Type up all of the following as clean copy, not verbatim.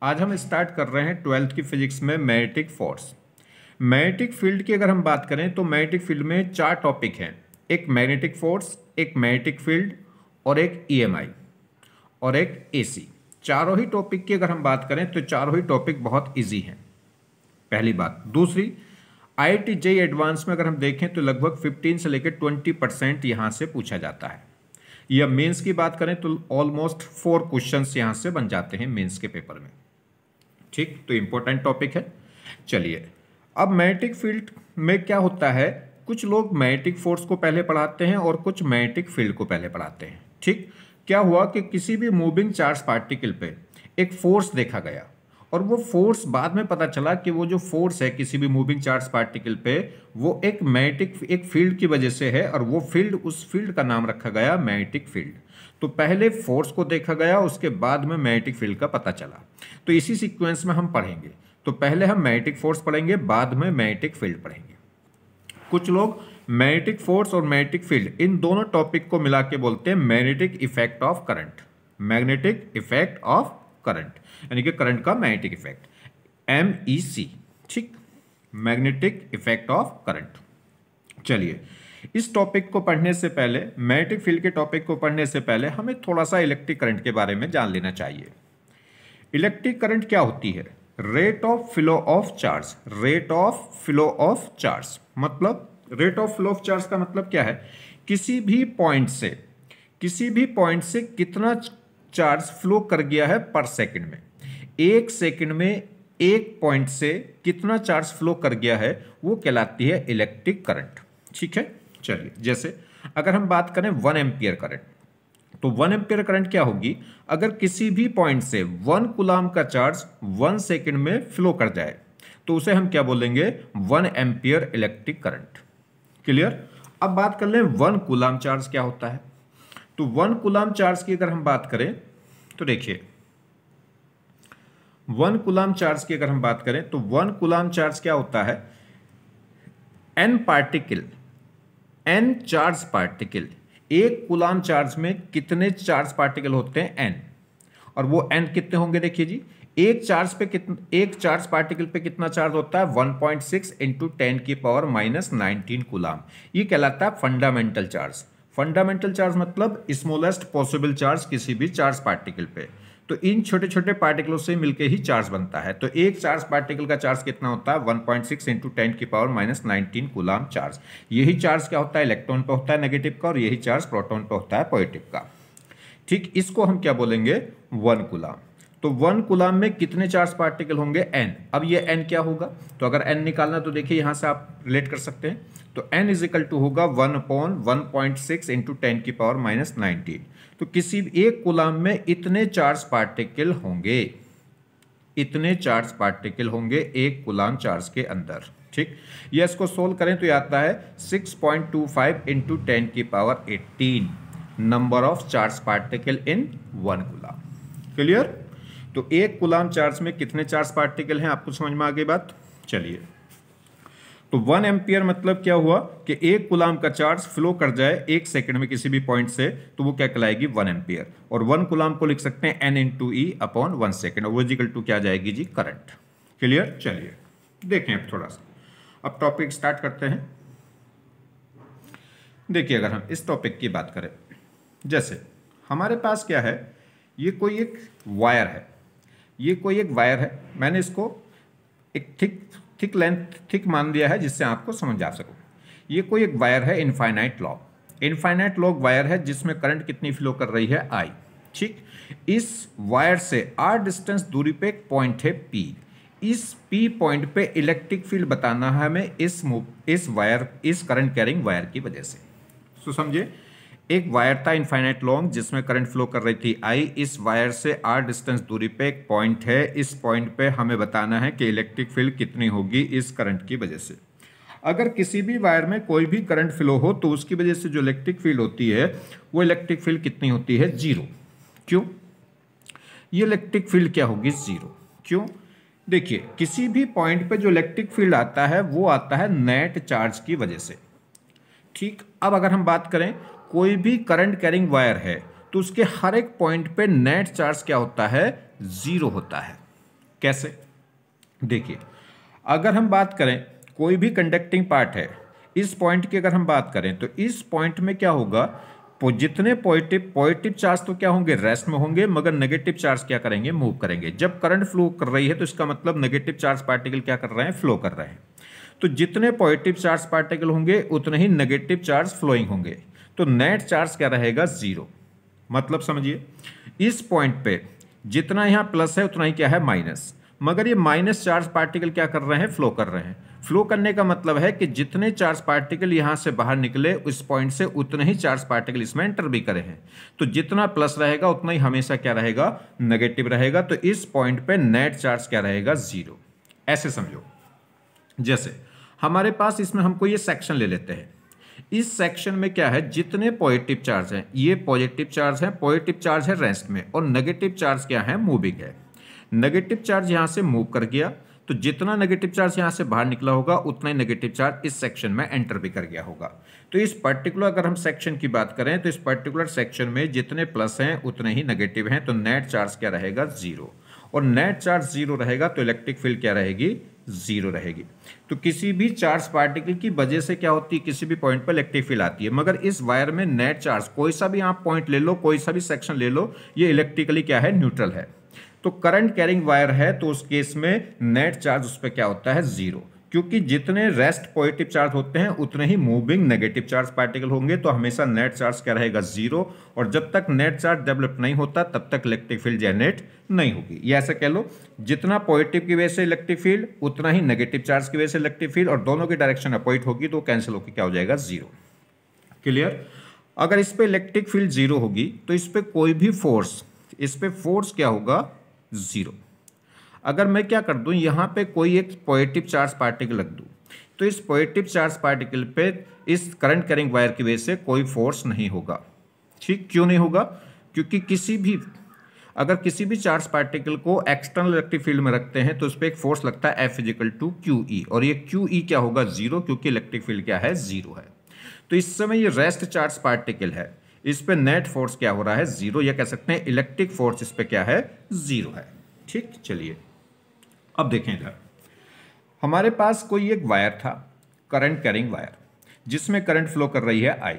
आज हम स्टार्ट कर रहे हैं 12th की फिजिक्स में मैग्नेटिक फोर्स। मैग्नेटिक फील्ड की अगर हम बात करें तो मैग्नेटिक फील्ड में 4 टॉपिक हैं, एक मैग्नेटिक फोर्स, एक मैग्नेटिक फील्ड और एक ईएमआई और एक एसी। चारों ही टॉपिक की अगर हम बात करें तो चारों ही टॉपिक बहुत इजी हैं, पहली बात। दूसरी, IIT JEE एडवांस में अगर हम देखें तो लगभग 15 से लेकर 20% यहाँ से पूछा जाता है। या मेंस की बात करें तो ऑलमोस्ट 4 क्वेश्चंस यहाँ से बन जाते हैं मेंस के पेपर में। ठीक, तो इंपॉर्टेंट टॉपिक है। चलिए, अब मैग्नेटिक फील्ड में क्या होता है, कुछ लोग मैग्नेटिक फोर्स को पहले पढ़ाते हैं और कुछ मैग्नेटिक फील्ड को पहले पढ़ाते हैं। ठीक, क्या हुआ कि किसी भी मूविंग चार्ज पार्टिकल पे एक फोर्स देखा गया और वो फोर्स बाद में पता चला कि वो जो फोर्स है किसी भी मूविंग चार्ज पार्टिकल पे वो एक मैग्नेटिक एक फील्ड की वजह से है और वो फील्ड, उस फील्ड का नाम रखा गया मैग्नेटिक फील्ड। तो पहले फोर्स को देखा गया, उसके बाद में मैग्नेटिक फील्ड का पता चला। तो इसी सीक्वेंस में हम पढ़ेंगे। तो पहले हम मैग्नेटिक फोर्स पढ़ेंगे, बाद में मैग्नेटिक फील्ड पढ़ेंगे। कुछ लोग मैग्नेटिक फोर्स और मैग्नेटिक फील्ड इन दोनों टॉपिक को मिला के बोलते हैं magnetic effect of current. Magnetic effect of current यानी कि करंट का मैग्नेटिक इफेक्ट, MEC। ठीक, मैग्नेटिक इफेक्ट ऑफ करंट। चलिए, इस टॉपिक को पढ़ने से पहले, मैग्नेटिक फील्ड के टॉपिक को पढ़ने से पहले हमें थोड़ा सा इलेक्ट्रिक करंट के बारे में जान लेना चाहिए। इलेक्ट्रिक करंट क्या होती है? Rate of flow of charge. Rate of flow of charge मतलब, rate of flow of charge का मतलब क्या है? किसी भी पॉइंट से कितना चार्ज फ्लो कर गया है पर सेकंड में। एक सेकंड में एक पॉइंट से कितना चार्ज फ्लो कर गया है वो कहलाती है इलेक्ट्रिक करंट। ठीक है, चलिए, जैसे अगर हम बात करें 1 एम्पियर करंट, तो 1 एम्पियर करंट क्या होगी? अगर किसी भी पॉइंट से 1 कूलाम का चार्ज 1 सेकंड में फ्लो कर जाए तो उसे हम क्या बोलेंगे? 1 एम्पियर इलेक्ट्रिक करंट। क्लियर? अब बात कर लें 1 कूलाम चार्ज क्या होता है। तो 1 कूलाम चार्ज की अगर हम बात करें तो देखिए, 1 कूलाम चार्ज की अगर हम बात करें तो 1 कूलाम चार्ज क्या होता है? N particle, N charge particle. एक कूलाम चार्ज में कितने चार्ज पार्टिकल होते हैं? N। और वो N कितने होंगे? देखिए जी, एक चार्ज पार्टिकल पे कितना चार्ज होता है? 1.6 इंटू 10⁻⁻19 कूलाम। ये कहलाता है फंडामेंटल चार्ज। फंडामेंटल चार्ज मतलब स्मॉलेस्ट पॉसिबल चार्ज किसी भी चार्ज पार्टिकल पे। तो इन छोटे छोटे पार्टिकलों से मिलकर ही चार्ज बनता है। तो एक चार्ज पार्टिकल का चार्ज कितना होता है? 1.6 इंटू 10⁻⁻19 कूलाम चार्ज। यही चार्ज क्या होता है? इलेक्ट्रॉन पे होता है नेगेटिव का, और यही चार्ज प्रोटॉन पे होता है पॉजिटिव का। ठीक, इसको हम क्या बोलेंगे? 1 कूलाम। तो 1 कूलाम में कितने चार्ज पार्टिकल होंगे? N। अब ये N क्या होगा? तो अगर N निकालना तो देखिए यहां से आप रिलेट कर सकते हैं। तो N इज इक्वल टू होगा 1/1.6 इंटू 10⁻⁻19। तो किसी एक कूलाम में इतने चार्ज पार्टिकल होंगे, इतने चार्ज पार्टिकल होंगे एक कूलाम चार्ज के अंदर। ठीक, ये इसको सोल्व करें तो ये आता है 6.25 into 10⁻18 number of charge particle in 1 coulomb. Clear? तो एक कूलाम चार्ज में कितने चार्ज पार्टिकल हैं, आपको समझ में आ गई बात? चलिए, तो 1 एम्पियर मतलब क्या हुआ कि एक कूलाम का चार्ज फ्लो कर जाए एक सेकंड में किसी भी पॉइंट से, तो वो क्या कहलाएगी? 1 एम्पियर। और 1 कूलाम को लिख सकते हैं N into E upon 1 second, और वो इक्वल टू क्या जाएगी जी? करंट। क्लियर? चलिए देखें अब थोड़ा सा, अब टॉपिक स्टार्ट करते हैं। देखिए, अगर हम इस टॉपिक की बात करें, जैसे हमारे पास क्या है, ये कोई एक वायर है, ये कोई एक वायर है। मैंने इसको एक थिक मान दिया है जिससे आपको समझ आ सको। ये कोई एक वायर है, इनफाइनाइट लॉन्ग वायर है जिसमें करंट कितनी फ्लो कर रही है? I। ठीक, इस वायर से R डिस्टेंस दूरी पे एक पॉइंट है P। इस P पॉइंट पे इलेक्ट्रिक फील्ड बताना है हमें इस करंट कैरिंग वायर की वजह से। तो समझे, एक वायर था इनफाइनाइट लॉन्ग जिसमें करंट फ्लो कर रही थी I। इस वायर से R डिस्टेंस दूरी पे एक पॉइंट है, इस पॉइंट पे हमें बताना है कि इलेक्ट्रिक फील्ड कितनी होगी इस करंट की वजह से। अगर किसी भी वायर में कोई भी करंट फ्लो हो तो उसकी वजह से जो इलेक्ट्रिक फील्ड होती है वो इलेक्ट्रिक फील्ड कितनी होती है? 0। क्यों? ये इलेक्ट्रिक फील्ड क्या होगी? 0। क्यों? देखिए, किसी भी पॉइंट पे जो इलेक्ट्रिक फील्ड आता है वो आता है नेट चार्ज की वजह से। ठीक, अब अगर हम बात करें, कोई भी करंट कैरिंग वायर है तो उसके हर एक पॉइंट पे नेट चार्ज क्या होता है? 0 होता है। कैसे? देखिए, अगर हम बात करें कोई भी कंडक्टिंग पार्ट है, इस पॉइंट की अगर हम बात करें तो इस पॉइंट में क्या होगा, जितने पॉजिटिव चार्ज तो क्या होंगे, रेस्ट में होंगे, मगर नेगेटिव चार्ज क्या करेंगे, मूव करेंगे। जब करंट फ्लो कर रही है तो इसका मतलब नेगेटिव चार्ज पार्टिकल क्या कर रहे हैं, फ्लो कर रहे हैं। तो जितने पॉजिटिव चार्ज पार्टिकल होंगे उतने ही नेगेटिव चार्ज फ्लोइंग होंगे। तो नेट चार्ज क्या रहेगा, जीरो। मतलब समझिए, इस पॉइंट पे जितना यहाँ प्लस है उतना ही क्या है, माइनस। मगर ये माइनस चार्ज पार्टिकल क्या कर रहे हैं, फ्लो कर रहे हैं। फ्लो करने का मतलब है कि जितने चार्ज पार्टिकल यहाँ से बाहर निकले उस पॉइंट से उतने ही चार्ज पार्टिकल इसमें एंटर भी करे हैं। तो जितना प्लस रहेगा उतना ही हमेशा क्या रहेगा, नेगेटिव रहेगा। तो इस पॉइंट पे नेट चार्ज क्या रहेगा, जीरो। ऐसे समझो, जैसे हमारे पास इसमें हमको ये सेक्शन ले लेते हैं। इस सेक्शन में क्या है, जितने पॉजिटिव चार्ज हैं ये पॉजिटिव चार्ज है, पॉजिटिव चार्ज है रेस्ट में, और नेगेटिव चार्ज क्या है, मूविंग है। नेगेटिव चार्ज यहाँ से मूव कर गया, तो जितना नेगेटिव चार्ज यहाँ से बाहर निकला होगा उतना ही नेगेटिव चार्ज इस सेक्शन में एंटर भी कर गया होगा। तो इस पर्टिकुलर अगर हम सेक्शन की बात करें तो इस पर्टिकुलर सेक्शन में जितने प्लस हैं उतने ही नेगेटिव हैं। तो नेट चार्ज क्या रहेगा, जीरो। और नेट चार्ज जीरो रहेगा तो इलेक्ट्रिक फील्ड क्या रहेगी, जीरो रहेगी। तो किसी भी चार्ज पार्टिकल की वजह से क्या होती है, किसी भी पॉइंट पर इलेक्ट्रिक फील्ड आती है। मगर इस वायर में नेट चार्ज, कोई सा भी आप पॉइंट ले लो, कोई सा भी सेक्शन ले लो, ये इलेक्ट्रिकली क्या है, न्यूट्रल है। तो करंट कैरिंग वायर है तो उस केस में नेट चार्ज उस पर क्या होता है, जीरो। क्योंकि जितने रेस्ट पॉजिटिव चार्ज होते हैं उतने ही मूविंग नेगेटिव चार्ज पार्टिकल होंगे। तो हमेशा नेट चार्ज क्या रहेगा, जीरो। और जब तक नेट चार्ज डेवलप नहीं होता तब तक इलेक्ट्रिक फील्ड जनरेट नहीं होगी। ये ऐसा कह लो, जितना पॉजिटिव की वजह से इलेक्ट्रिक फील्ड उतना ही नेगेटिव चार्ज की वजह से इलेक्ट्रिक फील्ड, और दोनों की डायरेक्शन अपोजिट होगी तो कैंसिल होकर क्या हो जाएगा, जीरो। क्लियर? अगर इस पर इलेक्ट्रिक फील्ड जीरो होगी तो इस पर कोई भी फोर्स, इस पर फोर्स क्या होगा, जीरो। अगर मैं क्या कर दूं, यहां पे कोई एक पॉजिटिव चार्ज पार्टिकल रख दूं तो इस पॉजिटिव चार्ज पार्टिकल पे इस करंट कैरिंग वायर की वजह से कोई फोर्स नहीं होगा। ठीक, क्यों नहीं होगा, क्योंकि अगर किसी भी चार्ज पार्टिकल को एक्सटर्नल इलेक्ट्रिक फील्ड में रखते हैं तो उस पर एक फोर्स लगता है F = QE, और ये QE क्या होगा, जीरो, क्योंकि इलेक्ट्रिक फील्ड क्या है, जीरो है। तो इस समय ये रेस्ट चार्ज पार्टिकल है, इस पे नेट फोर्स क्या हो रहा है, जीरो, या कह सकते हैं इलेक्ट्रिक फोर्स इस पे क्या है, जीरो है। ठीक, चलिए अब देखें, इधर हमारे पास कोई एक वायर था, करंट कैरिंग वायर, जिसमें करंट फ्लो कर रही है I।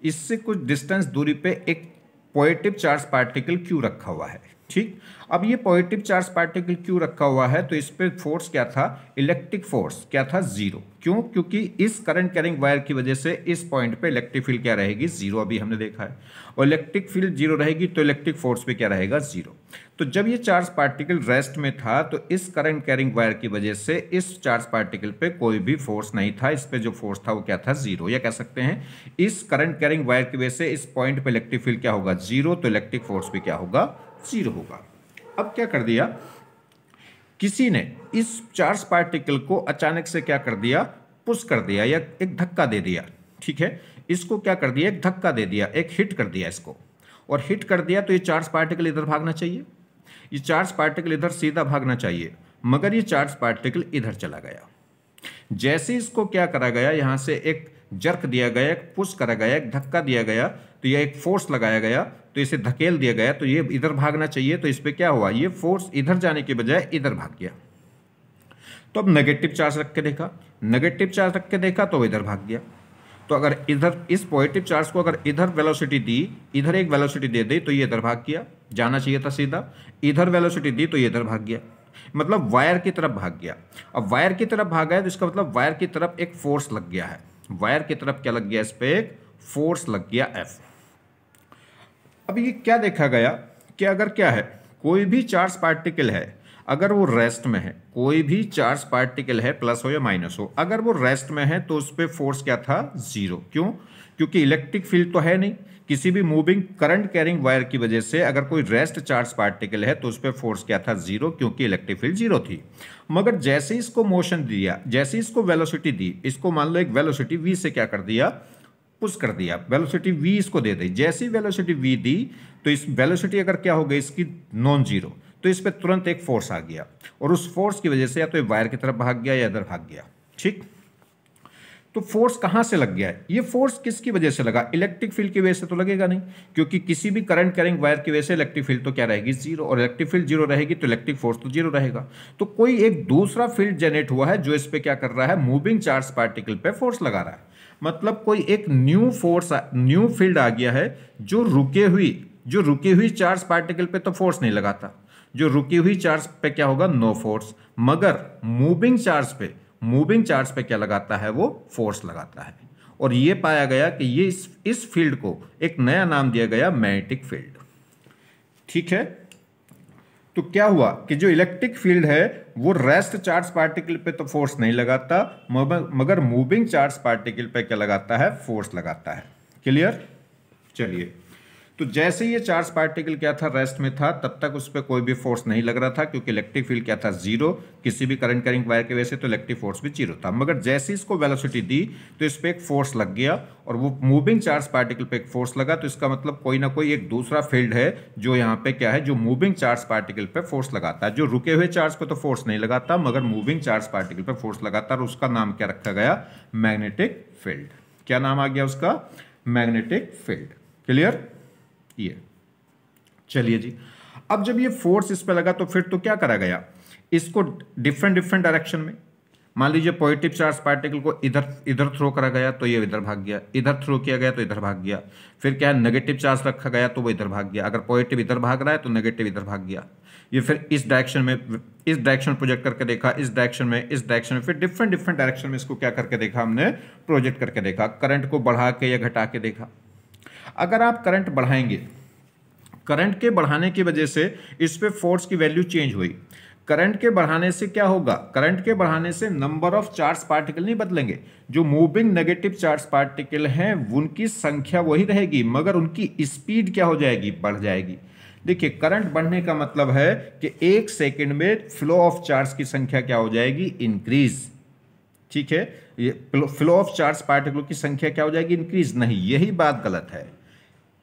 इससे कुछ डिस्टेंस दूरी पे एक पॉजिटिव चार्ज पार्टिकल Q रखा हुआ है। ठीक, अब ये पॉजिटिव चार्ज पार्टिकल Q रखा हुआ है तो इस पे फोर्स क्या था, इलेक्ट्रिक फोर्स क्या था, जीरो। क्यों, क्योंकि इस करंट कैरिंग वायर की वजह से इस पॉइंट पे इलेक्ट्रिक फील्ड क्या रहेगी, जीरो, अभी हमने देखा है। और इलेक्ट्रिक फील्ड जीरो रहेगी तो इलेक्ट्रिक फोर्स पे क्या रहेगा, जीरो। तो जब ये चार्ज पार्टिकल रेस्ट में था तो इस करंट कैरिंग वायर की वजह से इस चार्ज पार्टिकल पे कोई भी फोर्स नहीं था, इस पे जो फोर्स था वो क्या था, जीरो। या कह सकते हैं इस करंट कैरिंग वायर की वजह से इस पॉइंट पे इलेक्ट्रिक फील्ड क्या होगा, जीरो, तो इलेक्ट्रिक फोर्स भी क्या होगा, जीरो होगा। अब क्या कर दिया, किसी ने इस चार्ज पार्टिकल को अचानक से क्या कर दिया, पुश कर दिया या एक धक्का दे दिया। ठीक है, इसको क्या कर दिया, एक धक्का दे दिया, एक हिट कर दिया इसको, और हिट कर दिया तो ये चार्ज पार्टिकल इधर भागना चाहिए, ये चार्ज पार्टिकल इधर सीधा भागना चाहिए, मगर ये चार्ज पार्टिकल इधर चला गया। जैसे इसको क्या करा गया, यहां से एक जर्क दिया गया, एक पुश करा गया, एक धक्का दिया गया, तो यह एक फोर्स लगाया गया, तो इसे धकेल दिया गया, तो ये इधर भागना चाहिए, तो इस पे क्या हुआ, ये फोर्स इधर जाने के बजाय इधर भाग गया। तो अब नेगेटिव चार्ज रख के देखा, नेगेटिव चार्ज रख के देखा तो इधर भाग गया। तो अगर इधर इस पॉजिटिव चार्ज को अगर इधर वेलोसिटी दी, इधर एक वेलोसिटी दे दी तो ये इधर भाग गया, जाना चाहिए था सीधा, इधर वेलोसिटी दी तो ये इधर भाग गया, मतलब वायर की तरफ भाग गया। अब वायर की तरफ भागा है तो इसका मतलब वायर की तरफ एक फोर्स लग गया है, वायर की तरफ क्या लग गया, इस पे एक फोर्स लग गया F। अब ये क्या देखा गया कि अगर क्या है, कोई भी चार्ज पार्टिकल है, अगर वो रेस्ट में है, कोई भी चार्ज पार्टिकल है, प्लस हो या माइनस हो, अगर वो रेस्ट में है तो उस पर फोर्स क्या था, जीरो। क्यों, क्योंकि इलेक्ट्रिक फील्ड तो है नहीं, किसी भी मूविंग करंट कैरिंग वायर की वजह से अगर कोई रेस्ट चार्ज पार्टिकल है तो उस पर फोर्स क्या था, जीरो, क्योंकि इलेक्ट्रिक फील्ड जीरो थी। मगर जैसे इसको मोशन दिया, जैसे इसको वेलोसिटी दी, इसको मान लो एक वेलोसिटी v से क्या कर दिया, पुश कर दिया, वेलोसिटी v इसको दे दी। जैसी वेलोसिटी v दी तो इस वेलोसिटी अगर क्या हो गई इसकी नॉन जीरो, तो इस पर तुरंत एक फोर्स आ गया, और उस फोर्स की वजह से या तो वायर की तरफ भाग गया या इधर भाग गया। ठीक, तो फोर्स कहाँ से लग गया है? ये फोर्स किसकी वजह से लगा? इलेक्ट्रिक फील्ड की वजह से तो लगेगा नहीं, क्योंकि किसी भी करंट कैरिंग वायर की वजह से इलेक्ट्रिक फील्ड तो क्या रहेगी? जीरो, और इलेक्ट्रिक फील्ड जीरो रहेगी तो इलेक्ट्रिक फोर्स तो जीरो रहेगा। तो कोई एक दूसरा फील्ड जनरेट हुआ है जो इस पे क्या कर रहा है? मूविंग चार्ज पार्टिकल पे फोर्स लगा रहा है। मतलब कोई एक न्यू फोर्स, न्यू फील्ड आ गया है जो रुकी हुई चार्ज पार्टिकल पे तो फोर्स नहीं लगाता। जो रुकी हुई चार्ज पे क्या होगा? No force. मगर मूविंग चार्ज पे क्या लगाता है? वो फोर्स लगाता है। और ये पाया गया कि ये इस फील्ड को एक नया नाम दिया गया मैग्नेटिक फील्ड। ठीक है, तो क्या हुआ कि जो इलेक्ट्रिक फील्ड है वो रेस्ट चार्ज पार्टिकल पे तो फोर्स नहीं लगाता, मगर मूविंग चार्ज पार्टिकल पे क्या लगाता है? फोर्स लगाता है। क्लियर? चलिए, तो जैसे ये चार्ज पार्टिकल क्या था? रेस्ट में था, तब तक उस पर कोई भी फोर्स नहीं लग रहा था, क्योंकि इलेक्ट्रिक फील्ड क्या था? जीरो। किसी भी करंट कैरिंग वायर की वजह से तो इलेक्ट्रिक फोर्स भी जीरो था। मगर जैसे इसको वेलोसिटी दी तो इस पर एक फोर्स लग गया, और वो मूविंग चार्ज पार्टिकल पे एक फोर्स लगा। तो इसका मतलब कोई ना कोई एक दूसरा फील्ड है जो यहाँ पे क्या है? जो मूविंग चार्ज पार्टिकल पे फोर्स लगाता है। जो रुके हुए चार्ज पे तो फोर्स नहीं लगाता, मगर मूविंग चार्ज पार्टिकल पे फोर्स लगाता है, और उसका नाम क्या रखा गया? Magnetic field. क्या नाम आ गया उसका? Magnetic field. क्लियर? ये चलिए जी, अब जब ये फोर्स इस पे लगा तो फिर तो क्या करा गया? इसको डिफरेंट डायरेक्शन में, मान लीजिए पॉजिटिव चार्ज पार्टिकल को इधर थ्रो करा गया तो ये इधर भाग गया, इधर थ्रो किया गया तो इधर भाग गया। फिर क्या है? नेगेटिव चार्ज रखा गया तो वो इधर भाग गया। अगर पॉजिटिव इधर भाग रहा है तो नेगेटिव इधर भाग गया। ये फिर इस डायरेक्शन प्रोजेक्ट करके देखा, इस डायरेक्शन में, फिर डिफरेंट डायरेक्शन में इसको क्या करके देखा? हमने प्रोजेक्ट करके देखा। करंट को बढ़ा के या घटा के देखा। अगर आप करंट बढ़ाएंगे, करंट के बढ़ाने की वजह से इस पे फोर्स की वैल्यू चेंज हुई। करंट के बढ़ाने से क्या होगा? करंट के बढ़ाने से नंबर ऑफ चार्ज पार्टिकल नहीं बदलेंगे। जो मूविंग नेगेटिव चार्ज पार्टिकल हैं उनकी संख्या वही रहेगी, मगर उनकी स्पीड क्या हो जाएगी? बढ़ जाएगी। देखिए, करंट बढ़ने का मतलब है कि एक सेकंड में फ्लो ऑफ चार्ज की संख्या क्या हो जाएगी? इंक्रीज। ठीक है, ये फ्लो ऑफ चार्ज पार्टिकलों की संख्या क्या हो जाएगी? इंक्रीज नहीं, यही बात गलत है।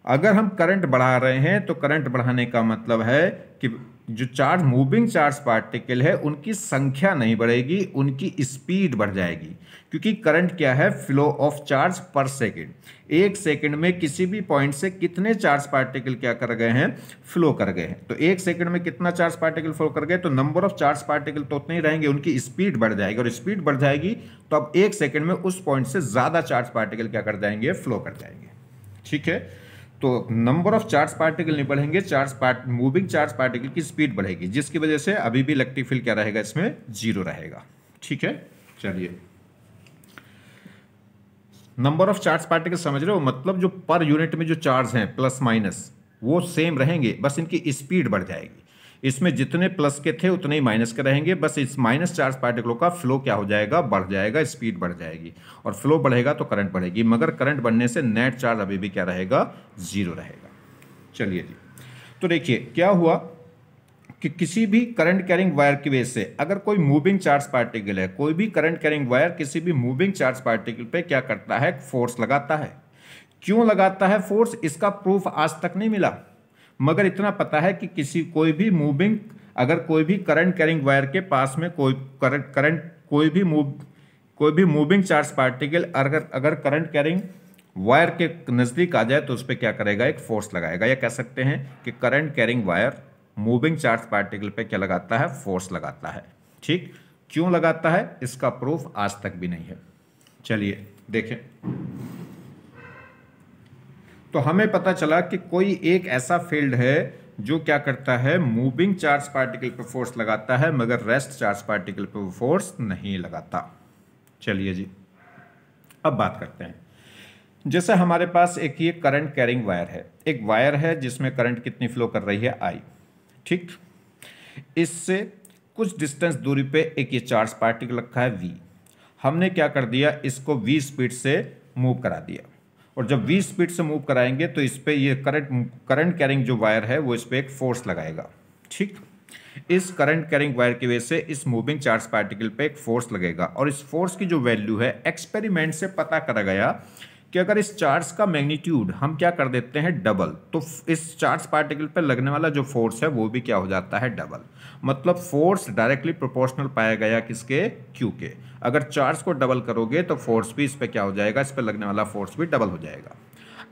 अगर हम करंट बढ़ा रहे हैं तो करंट बढ़ाने का मतलब है कि जो मूविंग चार्ज पार्टिकल है उनकी संख्या नहीं बढ़ेगी, उनकी स्पीड बढ़ जाएगी। क्योंकि करंट क्या है? फ्लो ऑफ चार्ज पर सेकंड। एक सेकंड में किसी भी पॉइंट से कितने चार्ज पार्टिकल क्या कर गए हैं? फ्लो कर गए हैं। तो एक सेकंड में कितना चार्ज पार्टिकल फ्लो कर गए? तो नंबर ऑफ चार्ज पार्टिकल तो उतने ही रहेंगे, उनकी स्पीड बढ़ जाएगी। और स्पीड बढ़ जाएगी तो अब एक सेकंड में उस पॉइंट से ज्यादा चार्ज पार्टिकल क्या कर जाएंगे? फ्लो कर जाएंगे। ठीक है, तो नंबर ऑफ चार्ज पार्टिकल नहीं बढ़ेंगे, मूविंग चार्ज पार्टिकल की स्पीड बढ़ेगी, जिसकी वजह से अभी भी इलेक्ट्रिक फील्ड क्या रहेगा? इसमें जीरो रहेगा। ठीक है, चलिए, नंबर ऑफ चार्ज पार्टिकल समझ रहे हो? मतलब जो पर यूनिट में जो चार्ज हैं प्लस माइनस वो सेम रहेंगे, बस इनकी स्पीड बढ़ जाएगी। इसमें जितने प्लस के थे उतने ही माइनस के रहेंगे, बस इस माइनस चार्ज पार्टिकलों का फ्लो क्या हो जाएगा? बढ़ जाएगा, स्पीड बढ़ जाएगी। और फ्लो बढ़ेगा तो करंट बढ़ेगी, मगर करंट बढ़ने से नेट चार्ज अभी भी क्या रहेगा? जीरो रहेगा। चलिए जी, तो देखिए क्या हुआ कि किसी भी करंट कैरिंग वायर की वजह से अगर कोई मूविंग चार्ज पार्टिकल है, कोई भी करंट कैरिंग वायर किसी भी मूविंग चार्ज पार्टिकल पे क्या करता है? फोर्स लगाता है। क्यों लगाता है फोर्स? इसका प्रूफ आज तक नहीं मिला, मगर इतना पता है कि कोई भी करंट कैरिंग वायर के पास में कोई भी मूविंग चार्ज पार्टिकल अगर करंट कैरिंग वायर के नजदीक आ जाए तो उस पर क्या करेगा? एक फोर्स लगाएगा। या कह सकते हैं कि current carrying wire moving charge particle पे क्या लगाता है? फोर्स लगाता है। ठीक, क्यों लगाता है? इसका प्रूफ आज तक भी नहीं है। चलिए देखें, तो हमें पता चला कि कोई एक ऐसा फील्ड है जो क्या करता है? मूविंग चार्ज पार्टिकल पे फोर्स लगाता है, मगर रेस्ट चार्ज पार्टिकल पे वो फोर्स नहीं लगाता। चलिए जी, अब बात करते हैं। जैसे हमारे पास एक ये करंट कैरिंग वायर है, एक वायर है जिसमें करंट कितनी फ्लो कर रही है? I। ठीक, इससे कुछ डिस्टेंस दूरी पे एक ये चार्ज पार्टिकल रखा है V। हमने क्या कर दिया? इसको V स्पीड से मूव करा दिया, और जब V स्पीड से मूव कराएंगे तो इस पे ये करंट कैरिंग जो वायर है वो इस पे एक फोर्स लगाएगा। ठीक, इस करंट कैरिंग वायर की वजह से इस मूविंग चार्ज पार्टिकल पे एक फोर्स लगेगा, और इस फोर्स की जो वैल्यू है एक्सपेरिमेंट से पता करा गया कि अगर इस चार्ज का मैग्नीट्यूड हम क्या कर देते हैं डबल, तो इस चार्ज पार्टिकल पर लगने वाला जो फोर्स है वो भी क्या हो जाता है डबल। मतलब फोर्स डायरेक्टली प्रोपोर्शनल पाया गया किसके, क्यू के। अगर चार्ज को डबल करोगे तो फोर्स भी इस पर क्या हो जाएगा, इस पर लगने वाला फोर्स भी डबल हो जाएगा।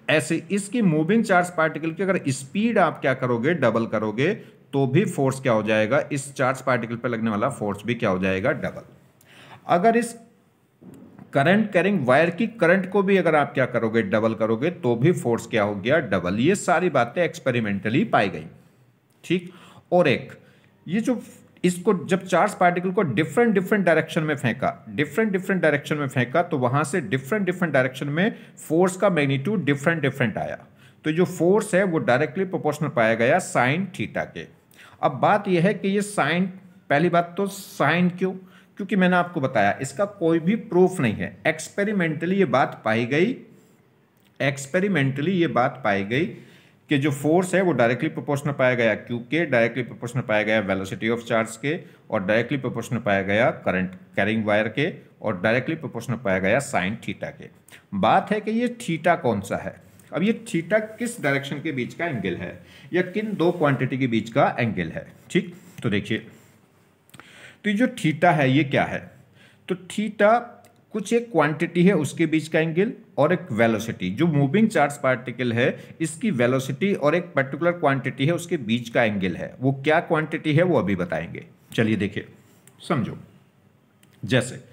ऐसे इसकी मूविंग चार्ज पार्टिकल की अगर स्पीड आप क्या करोगे, डबल करोगे, तो भी फोर्स क्या हो जाएगा, इस चार्ज पार्टिकल पर लगने वाला फोर्स भी क्या हो जाएगा, डबल। अगर इस करंट कैरिंग वायर की करंट को भी अगर आप क्या करोगे, डबल करोगे, तो भी फोर्स क्या हो गया, डबल। ये सारी बातें एक्सपेरिमेंटली पाई गई, ठीक। और एक ये जो इसको जब चार्ज पार्टिकल को डिफरेंट डिफरेंट डायरेक्शन में फेंका, डिफरेंट डिफरेंट डायरेक्शन में फेंका, तो वहां से डिफरेंट डिफरेंट डायरेक्शन में फोर्स का मैग्नीट्यूड डिफरेंट डिफरेंट आया। तो जो फोर्स है वो डायरेक्टली प्रोपोर्शनल पाया गया साइन थीटा के। अब बात यह है कि ये साइन, पहली बात तो साइन क्यों, क्योंकि मैंने आपको बताया इसका कोई भी प्रूफ नहीं है, एक्सपेरिमेंटली ये बात पाई गई, एक्सपेरिमेंटली ये बात पाई गई कि जो फोर्स है वो डायरेक्टली प्रोपोर्शनल पाया गया क्यू के, डायरेक्टली प्रोपोर्शनल पाया गया वेलोसिटी ऑफ चार्ज के, और डायरेक्टली प्रोपोर्शनल पाया गया करंट कैरिंग वायर के, और डायरेक्टली प्रोपोर्शनल पाया गया साइन थीटा के। बात है कि ये थीटा कौन सा है। अब ये थीटा किस डायरेक्शन के बीच का एंगल है, या किन दो क्वांटिटी के बीच का एंगल है, ठीक। तो देखिए, तो ये जो थीटा है ये क्या है, तो थीटा कुछ एक क्वांटिटी है उसके बीच का एंगल, और एक वेलोसिटी, जो मूविंग चार्ज पार्टिकल है इसकी वेलोसिटी और एक पर्टिकुलर क्वांटिटी है उसके बीच का एंगल है। वो क्या क्वांटिटी है वो अभी बताएंगे। चलिए देखिए, समझो। जैसे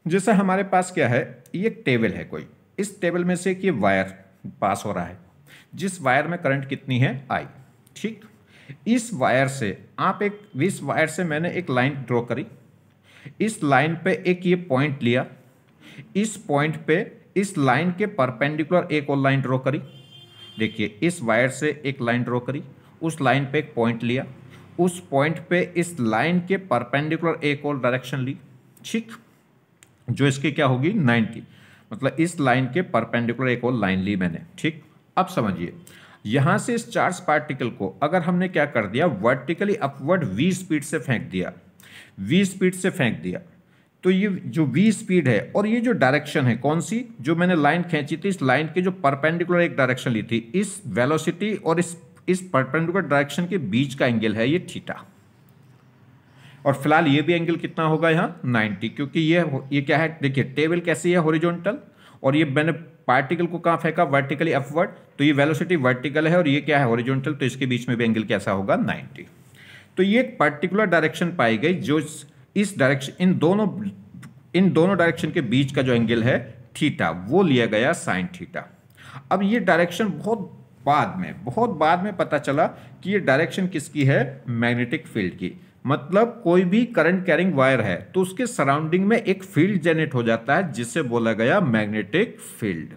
जैसे हमारे पास क्या है, ये एक टेबल है कोई, इस टेबल में से एक ये वायर पास हो रहा है, जिस वायर में करंट कितनी है, आई, ठीक। इस वायर से आप इस वायर से मैंने एक लाइन ड्रॉ करी, इस लाइन पे एक ये पॉइंट लिया, इस पॉइंट पे इस लाइन के परपेंडिकुलर एक और लाइन ड्रॉ करी। देखिए, इस वायर से एक लाइन ड्रॉ करी, उस लाइन पे एक पॉइंट लिया, उस पॉइंट पे इस लाइन के परपेंडिकुलर एक और डायरेक्शन ली, ठीक, जो इसकी क्या होगी 90, मतलब इस लाइन के परपेंडिकुलर एक और लाइन ली मैंने, ठीक। अब समझिए, यहां से इस चार्ज पार्टिकल को अगर हमने क्या कर दिया, वर्टिकली अपवर्ड v स्पीड से फेंक दिया, v स्पीड से फेंक दिया, तो ये जो v स्पीड है और ये जो डायरेक्शन है कौन सी, जो मैंने लाइन खींची थी, इस लाइन के जो परपेंडिकुलर एक डायरेक्शन ली थी, इस वेलोसिटी और इस परपेंडिकुलर डायरेक्शन के बीच का एंगल है ये थीटा। और फिलहाल ये भी एंगल कितना होगा यहाँ 90, क्योंकि ये क्या है, देखिए टेबल कैसी है, हॉरिजॉन्टल, और ये मैंने पार्टिकल को कहाँ फेंका, वर्टिकली अपवर्ड, तो ये वेलोसिटी वर्टिकल है और ये क्या है हॉरिजॉन्टल, तो इसके बीच में भी एंगल कैसा होगा 90। तो ये एक पर्टिकुलर डायरेक्शन पाई गई जो इस डायरेक्शन, इन दोनों डायरेक्शन के बीच का जो एंगल है थीटा, वो लिया गया साइन थीटा। अब ये डायरेक्शन बहुत बाद में पता चला कि ये डायरेक्शन किसकी है, मैग्नेटिक फील्ड की। मतलब कोई भी करंट कैरिंग वायर है तो उसके सराउंडिंग में एक फील्ड जनरेट हो जाता है जिससे बोला गया मैग्नेटिक फील्ड।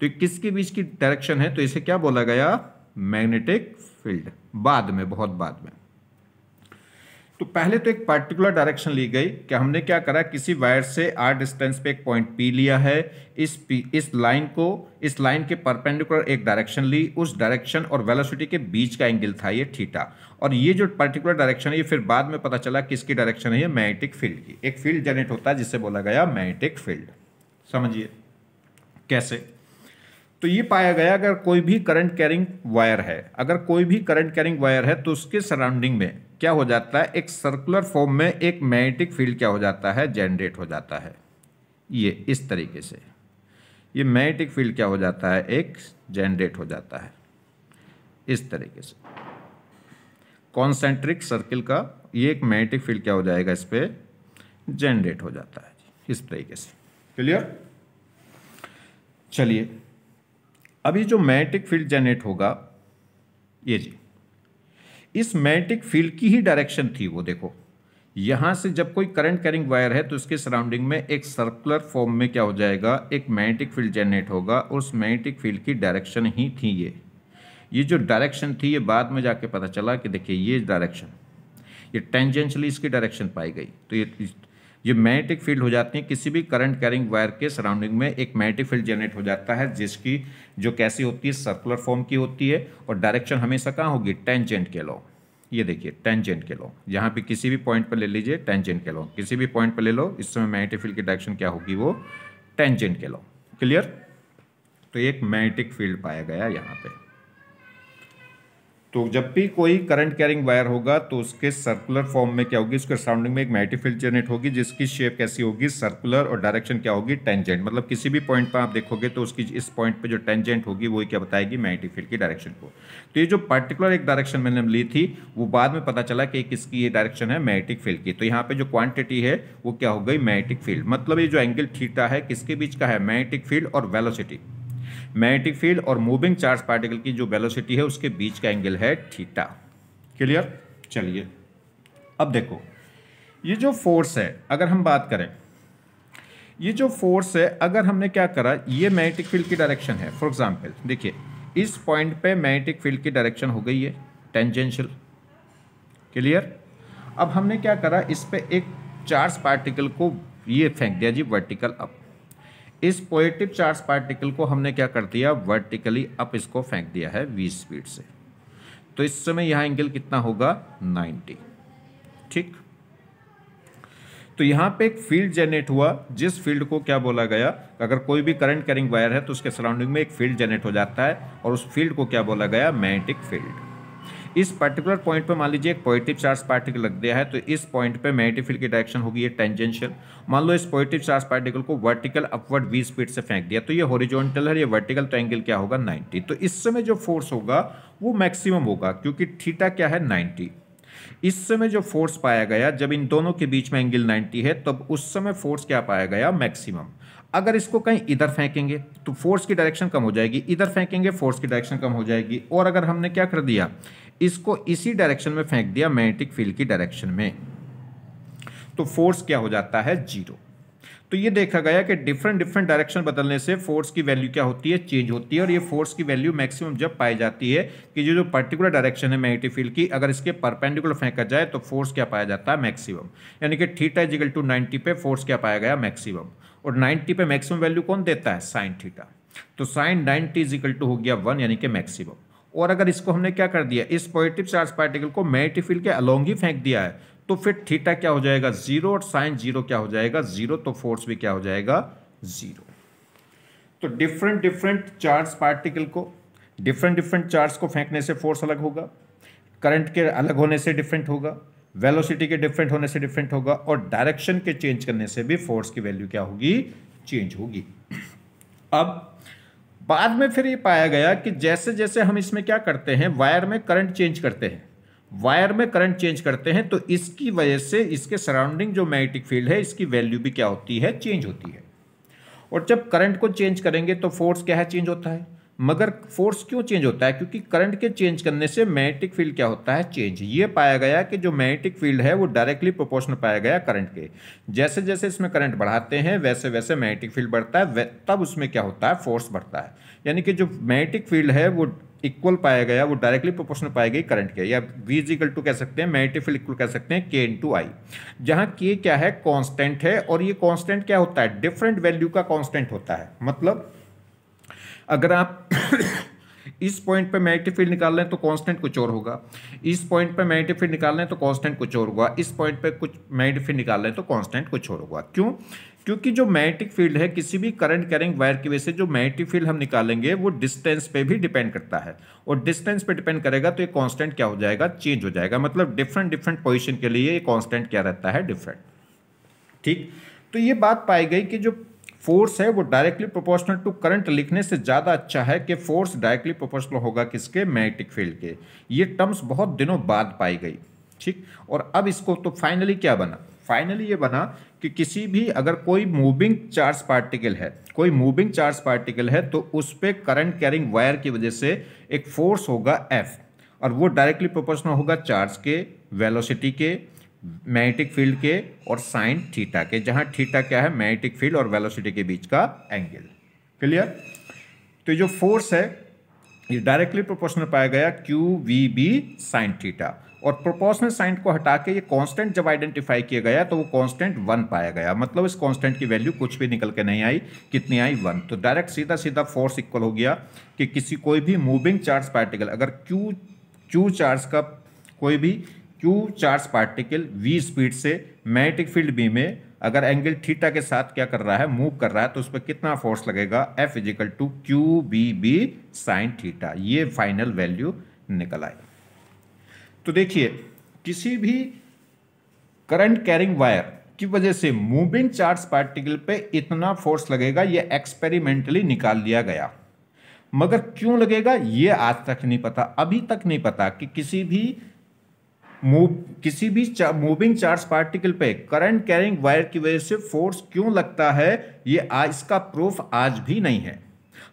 तो ये किसके बीच की डायरेक्शन है, तो इसे क्या बोला गया, मैग्नेटिक फील्ड। बाद में, बहुत बाद में। तो पहले तो एक पर्टिकुलर डायरेक्शन ली गई कि हमने क्या करा, किसी वायर से r डिस्टेंस पे एक पॉइंट P लिया है, इस लाइन के परपेंडिकुलर एक डायरेक्शन ली, उस डायरेक्शन और वेलोसिटी के बीच का एंगल था ये थीटा। और ये जो पर्टिकुलर डायरेक्शन है ये फिर बाद में पता चला किसकी डायरेक्शन है, ये मैग्नेटिक फील्ड की। एक फील्ड जनरेट होता है जिससे बोला गया मैग्नेटिक फील्ड। समझिए कैसे, तो ये पाया गया अगर कोई भी करंट कैरिंग वायर है, तो उसके सराउंडिंग में क्या हो जाता है, एक सर्कुलर फॉर्म में एक मैग्नेटिक फील्ड क्या हो जाता है, जनरेट हो जाता है। ये इस तरीके से ये मैग्नेटिक फील्ड क्या हो जाता है, एक जनरेट हो जाता है इस तरीके से। कॉन्सेंट्रिक सर्किल का ये एक मैग्नेटिक फील्ड क्या हो जाएगा, इस पे जनरेट हो जाता है इस तरीके से। क्लियर। चलिए, अभी जो मैग्नेटिक फील्ड जनरेट होगा, ये जी इस मैग्नेटिक फील्ड की ही डायरेक्शन थी वो। देखो, यहां से जब कोई करंट कैरिंग वायर है तो उसके सराउंडिंग में एक सर्कुलर फॉर्म में क्या हो जाएगा, एक मैग्नेटिक फील्ड जनरेट होगा। उस मैग्नेटिक फील्ड की डायरेक्शन ही थी ये जो डायरेक्शन थी, ये बाद में जाके पता चला कि देखिए ये डायरेक्शन, ये टेंजेंशियली इसकी डायरेक्शन पाई गई। तो ये मैग्नेटिक फील्ड हो जाती है किसी भी करंट कैरिंग वायर के सराउंडिंग में एक मैग्नेटिक फील्ड जनरेट हो जाता है, जिसकी जो कैसी होती है, सर्कुलर फॉर्म की होती है, और डायरेक्शन हमेशा कहाँ होगी, टेंजेंट के लॉ। ये देखिए टेंजेंट के लॉ, यहाँ पे किसी भी पॉइंट पर ले लीजिए, टेंजेंट के लॉ किसी भी पॉइंट पर ले लो, इस समय मैग्नेटिक फील्ड की डायरेक्शन क्या होगी, वो टेंजेंट के लॉ। क्लियर। तो एक मैग्नेटिक फील्ड पाया गया यहाँ पे। तो जब भी कोई करंट कैरिंग वायर होगा तो उसके सर्कुलर फॉर्म में क्या होगी, उसके सराउंडिंग में एक मैग्नेटिक फील्ड जनरेट होगी जिसकी शेप कैसी होगी, सर्कुलर, और डायरेक्शन क्या होगी, टेंजेंट। मतलब किसी भी पॉइंट पर आप देखोगे तो उसकी इस पॉइंट पे जो टेंजेंट होगी वो क्या बताएगी, मैग्नेटिक फील्ड की डायरेक्शन को। तो ये जो पर्टिकुलर एक डायरेक्शन मैंने ली थी वो बाद में पता चला कि किसकी ये डायरेक्शन है, मैग्नेटिक फील्ड की। तो यहाँ पे जो क्वांटिटी है वो क्या हो गई, मैग्नेटिक फील्ड। मतलब ये जो एंगल थीटा है किसके बीच का है, मैग्नेटिक फील्ड और वेलोसिटी। मैग्नेटिक फील्ड और मूविंग चार्ज पार्टिकल की जो वेलोसिटी है उसके बीच का एंगल है थीटा। क्लियर। चलिए अब देखो, ये जो फोर्स है अगर हम बात करें, ये जो फोर्स है अगर हमने क्या करा, ये मैग्नेटिक फील्ड की डायरेक्शन है। फॉर एग्जांपल देखिए इस पॉइंट पे मैग्नेटिक फील्ड की डायरेक्शन हो गई है टेंजेंशियल। क्लियर। अब हमने क्या करा, इस पे एक चार्ज पार्टिकल को ये फेंक दिया जी वर्टिकल अप। इस पॉजिटिव चार्ज पार्टिकल को हमने क्या कर दिया, वर्टिकली अप इसको फेंक दिया है v स्पीड से। तो इस समय यहां एंगल कितना होगा, 90। ठीक। तो यहां पे एक फील्ड जनरेट हुआ, जिस फील्ड को क्या बोला गया, अगर कोई भी करंट कैरिंग वायर है तो उसके सराउंडिंग में एक फील्ड जनरेट हो जाता है और उस फील्ड को क्या बोला गया, मैग्नेटिक फील्ड। इस पर्टिकुलर पॉइंट पे मान लीजिए एक पॉजिटिव चार्ज पार्टिकल लग गया है, तो इस पॉइंट पे मैग्नेटिक फील्ड की डायरेक्शन होगी ये टेंजेंशियल। मान लो इस पॉजिटिव चार्ज पार्टिकल को वर्टिकल अपवर्ड v स्पीड से फेंक दिया, तो ये हॉरिजॉन्टल है, ये वर्टिकल, तो एंगल क्या होगा, 90। तो इस समय जो फोर्स होगा वो मैक्सिमम होगा क्योंकि थीटा क्या है, 90। इस समय जो फोर्स पाया गया जब इन दोनों के बीच में एंगल 90 है तब उस समय फोर्स क्या पाया गया, मैक्सिमम। अगर इसको कहीं इधर फेंकेंगे तो फोर्स की डायरेक्शन कम हो जाएगी, इधर फेंकेंगे फोर्स की डायरेक्शन कम हो जाएगी, और अगर हमने क्या कर दिया, इसको इसी डायरेक्शन में फेंक दिया मैग्नेटिक फील्ड की डायरेक्शन में, तो फोर्स क्या हो जाता है, जीरो। तो ये देखा गया कि डिफरेंट डिफरेंट डायरेक्शन बदलने से फोर्स की वैल्यू क्या होती है, चेंज होती है। और ये फोर्स की वैल्यू मैक्सिमम जब पाई जाती है कि जो पर्टिकुलर डायरेक्शन है मैग्नेटिक फील्ड की, अगर इसके परपेंडिकुलर फेंका जाए तो फोर्स क्या पाया जाता है, मैक्सिमम। यानी कि थीटा इज इक्वल टू 90 पे फोर्स क्या पाया गया, मैक्सिमम। और 90 पे मैक्सिमम वैल्यू कौन देता है, साइन थीटा। तो साइन 90 इज इक्वल टू हो गया 1 यानी कि मैक्सिमम। और अगर इसको हमने क्या कर दिया, इस पॉजिटिव चार्ज पार्टिकल को मैग्नेटिक फील्ड के अलोंग ही फेंक दिया है, तो फिर थीटा क्या हो जाएगा, जीरो, और साइन जीरो क्या हो जाएगा, जीरो। तो फोर्स भी क्या हो जाएगा, जीरो। तो डिफरेंट डिफरेंट चार्ज पार्टिकल को, डिफरेंट डिफरेंट चार्ज को फेंकने से फोर्स अलग होगा, करंट के अलग होने से डिफरेंट होगा, वेलोसिटी के डिफरेंट होने से डिफरेंट होगा, और डायरेक्शन के चेंज करने से भी फोर्स की वैल्यू क्या होगी, चेंज होगी। अब बाद में फिर ये पाया गया कि जैसे जैसे हम इसमें क्या करते हैं, वायर में करंट चेंज करते हैं, वायर में करंट चेंज करते हैं, तो इसकी वजह से इसके सराउंडिंग जो मैग्नेटिक फील्ड है इसकी वैल्यू भी क्या होती है, चेंज होती है। और जब करंट को चेंज करेंगे तो फोर्स क्या है, चेंज होता है। मगर फोर्स क्यों चेंज होता है, क्योंकि करंट के चेंज करने से मैग्नेटिक फील्ड क्या होता है, चेंज। ये पाया गया कि जो मैग्नेटिक फील्ड है वो डायरेक्टली प्रोपोर्शनल पाया गया करंट के। जैसे जैसे इसमें करंट बढ़ाते हैं वैसे वैसे मैग्नेटिक फील्ड बढ़ता है, तब उसमें क्या होता है, फोर्स बढ़ता है। यानी कि जो मैग्नेटिक फील्ड है वो इक्वल पाया गया, वो डायरेक्टली प्रोपोर्शनल पाई गई करंट के, या V इज इक्वल टू कह सकते हैं, मैग्नेटिक फील्ड इक्वल कह सकते हैं K इंटू आई, जहां K क्या है, कांस्टेंट है। और ये कांस्टेंट क्या होता है, डिफरेंट वैल्यू का कांस्टेंट होता है। मतलब अगर आप इस पॉइंट पे मैग्नेटिक फील्ड निकाल रहे हैं तो कांस्टेंट कुछ और होगा, इस पॉइंट पे मैग्नेटिक फील्ड निकाल रहे हैं तो कांस्टेंट कुछ और होगा, इस पॉइंट पे कुछ मैग्नेटिक फील्ड निकाल रहे हैं तो कांस्टेंट कुछ और होगा। क्यों, क्योंकि जो मैग्नेटिक फील्ड है किसी भी करंट कैरिंग वायर की वजह से जो मैग्नेटिक फील्ड हम निकालेंगे वो डिस्टेंस पे भी डिपेंड करता है, और डिस्टेंस पे डिपेंड करेगा तो ये कांस्टेंट क्या हो जाएगा, चेंज हो जाएगा। मतलब डिफरेंट डिफरेंट पोजीशन के लिए ये कांस्टेंट क्या रहता है, डिफरेंट। ठीक। तो ये बात पाई गई कि जो फोर्स है वो डायरेक्टली प्रोपोर्शनल टू करंट लिखने से ज़्यादा अच्छा है कि फोर्स डायरेक्टली प्रोपोर्शनल होगा किसके, मैग्नेटिक फील्ड के। ये टर्म्स बहुत दिनों बाद पाई गई। ठीक। और अब इसको तो फाइनली क्या बना, फाइनली ये बना कि किसी भी अगर कोई मूविंग चार्ज पार्टिकल है, कोई मूविंग चार्ज पार्टिकल है तो उस पर करंट कैरिंग वायर की वजह से एक फोर्स होगा F, और वो डायरेक्टली प्रोपोर्शनल होगा चार्ज के, वेलोसिटी के, मैग्नेटिक फील्ड के और साइन थीटा के, जहां थीटा क्या है, मैग्नेटिक फील्ड और वेलोसिटी के बीच का एंगल। क्लियर। तो जो फोर्स है ये डायरेक्टली प्रोपोर्शनल पाया गया QVB साइन थीटा, और प्रोपोर्शनल साइन को हटा के ये कांस्टेंट जब आइडेंटिफाई किया गया तो वो कांस्टेंट 1 पाया गया। मतलब इस कांस्टेंट की वैल्यू कुछ भी निकल के नहीं आई, कितनी आई, 1। तो डायरेक्ट सीधा सीधा फोर्स इक्वल हो गया कि किसी कोई भी मूविंग चार्ज पार्टिकल, अगर Q चार्ज का कोई भी Q charge particle V speed से मैग्नेटिक फील्ड B में अगर एंगल थीटा के साथ क्या कर रहा है, मूव कर रहा है, तो उस पर कितना फोर्स लगेगा, F is equal to Q B B sine theta. ये फाइनल वैल्यू निकल आई। तो देखिए किसी भी करंट कैरिंग वायर की वजह से मूविंग चार्ज पार्टिकल पे इतना फोर्स लगेगा, ये एक्सपेरिमेंटली निकाल लिया गया। मगर क्यों लगेगा ये आज तक नहीं पता, अभी तक नहीं पता कि किसी भी मूविंग चार्ज पार्टिकल पे करंट कैरिंग वायर की वजह से फोर्स क्यों लगता है, ये आज इसका प्रूफ आज भी नहीं है।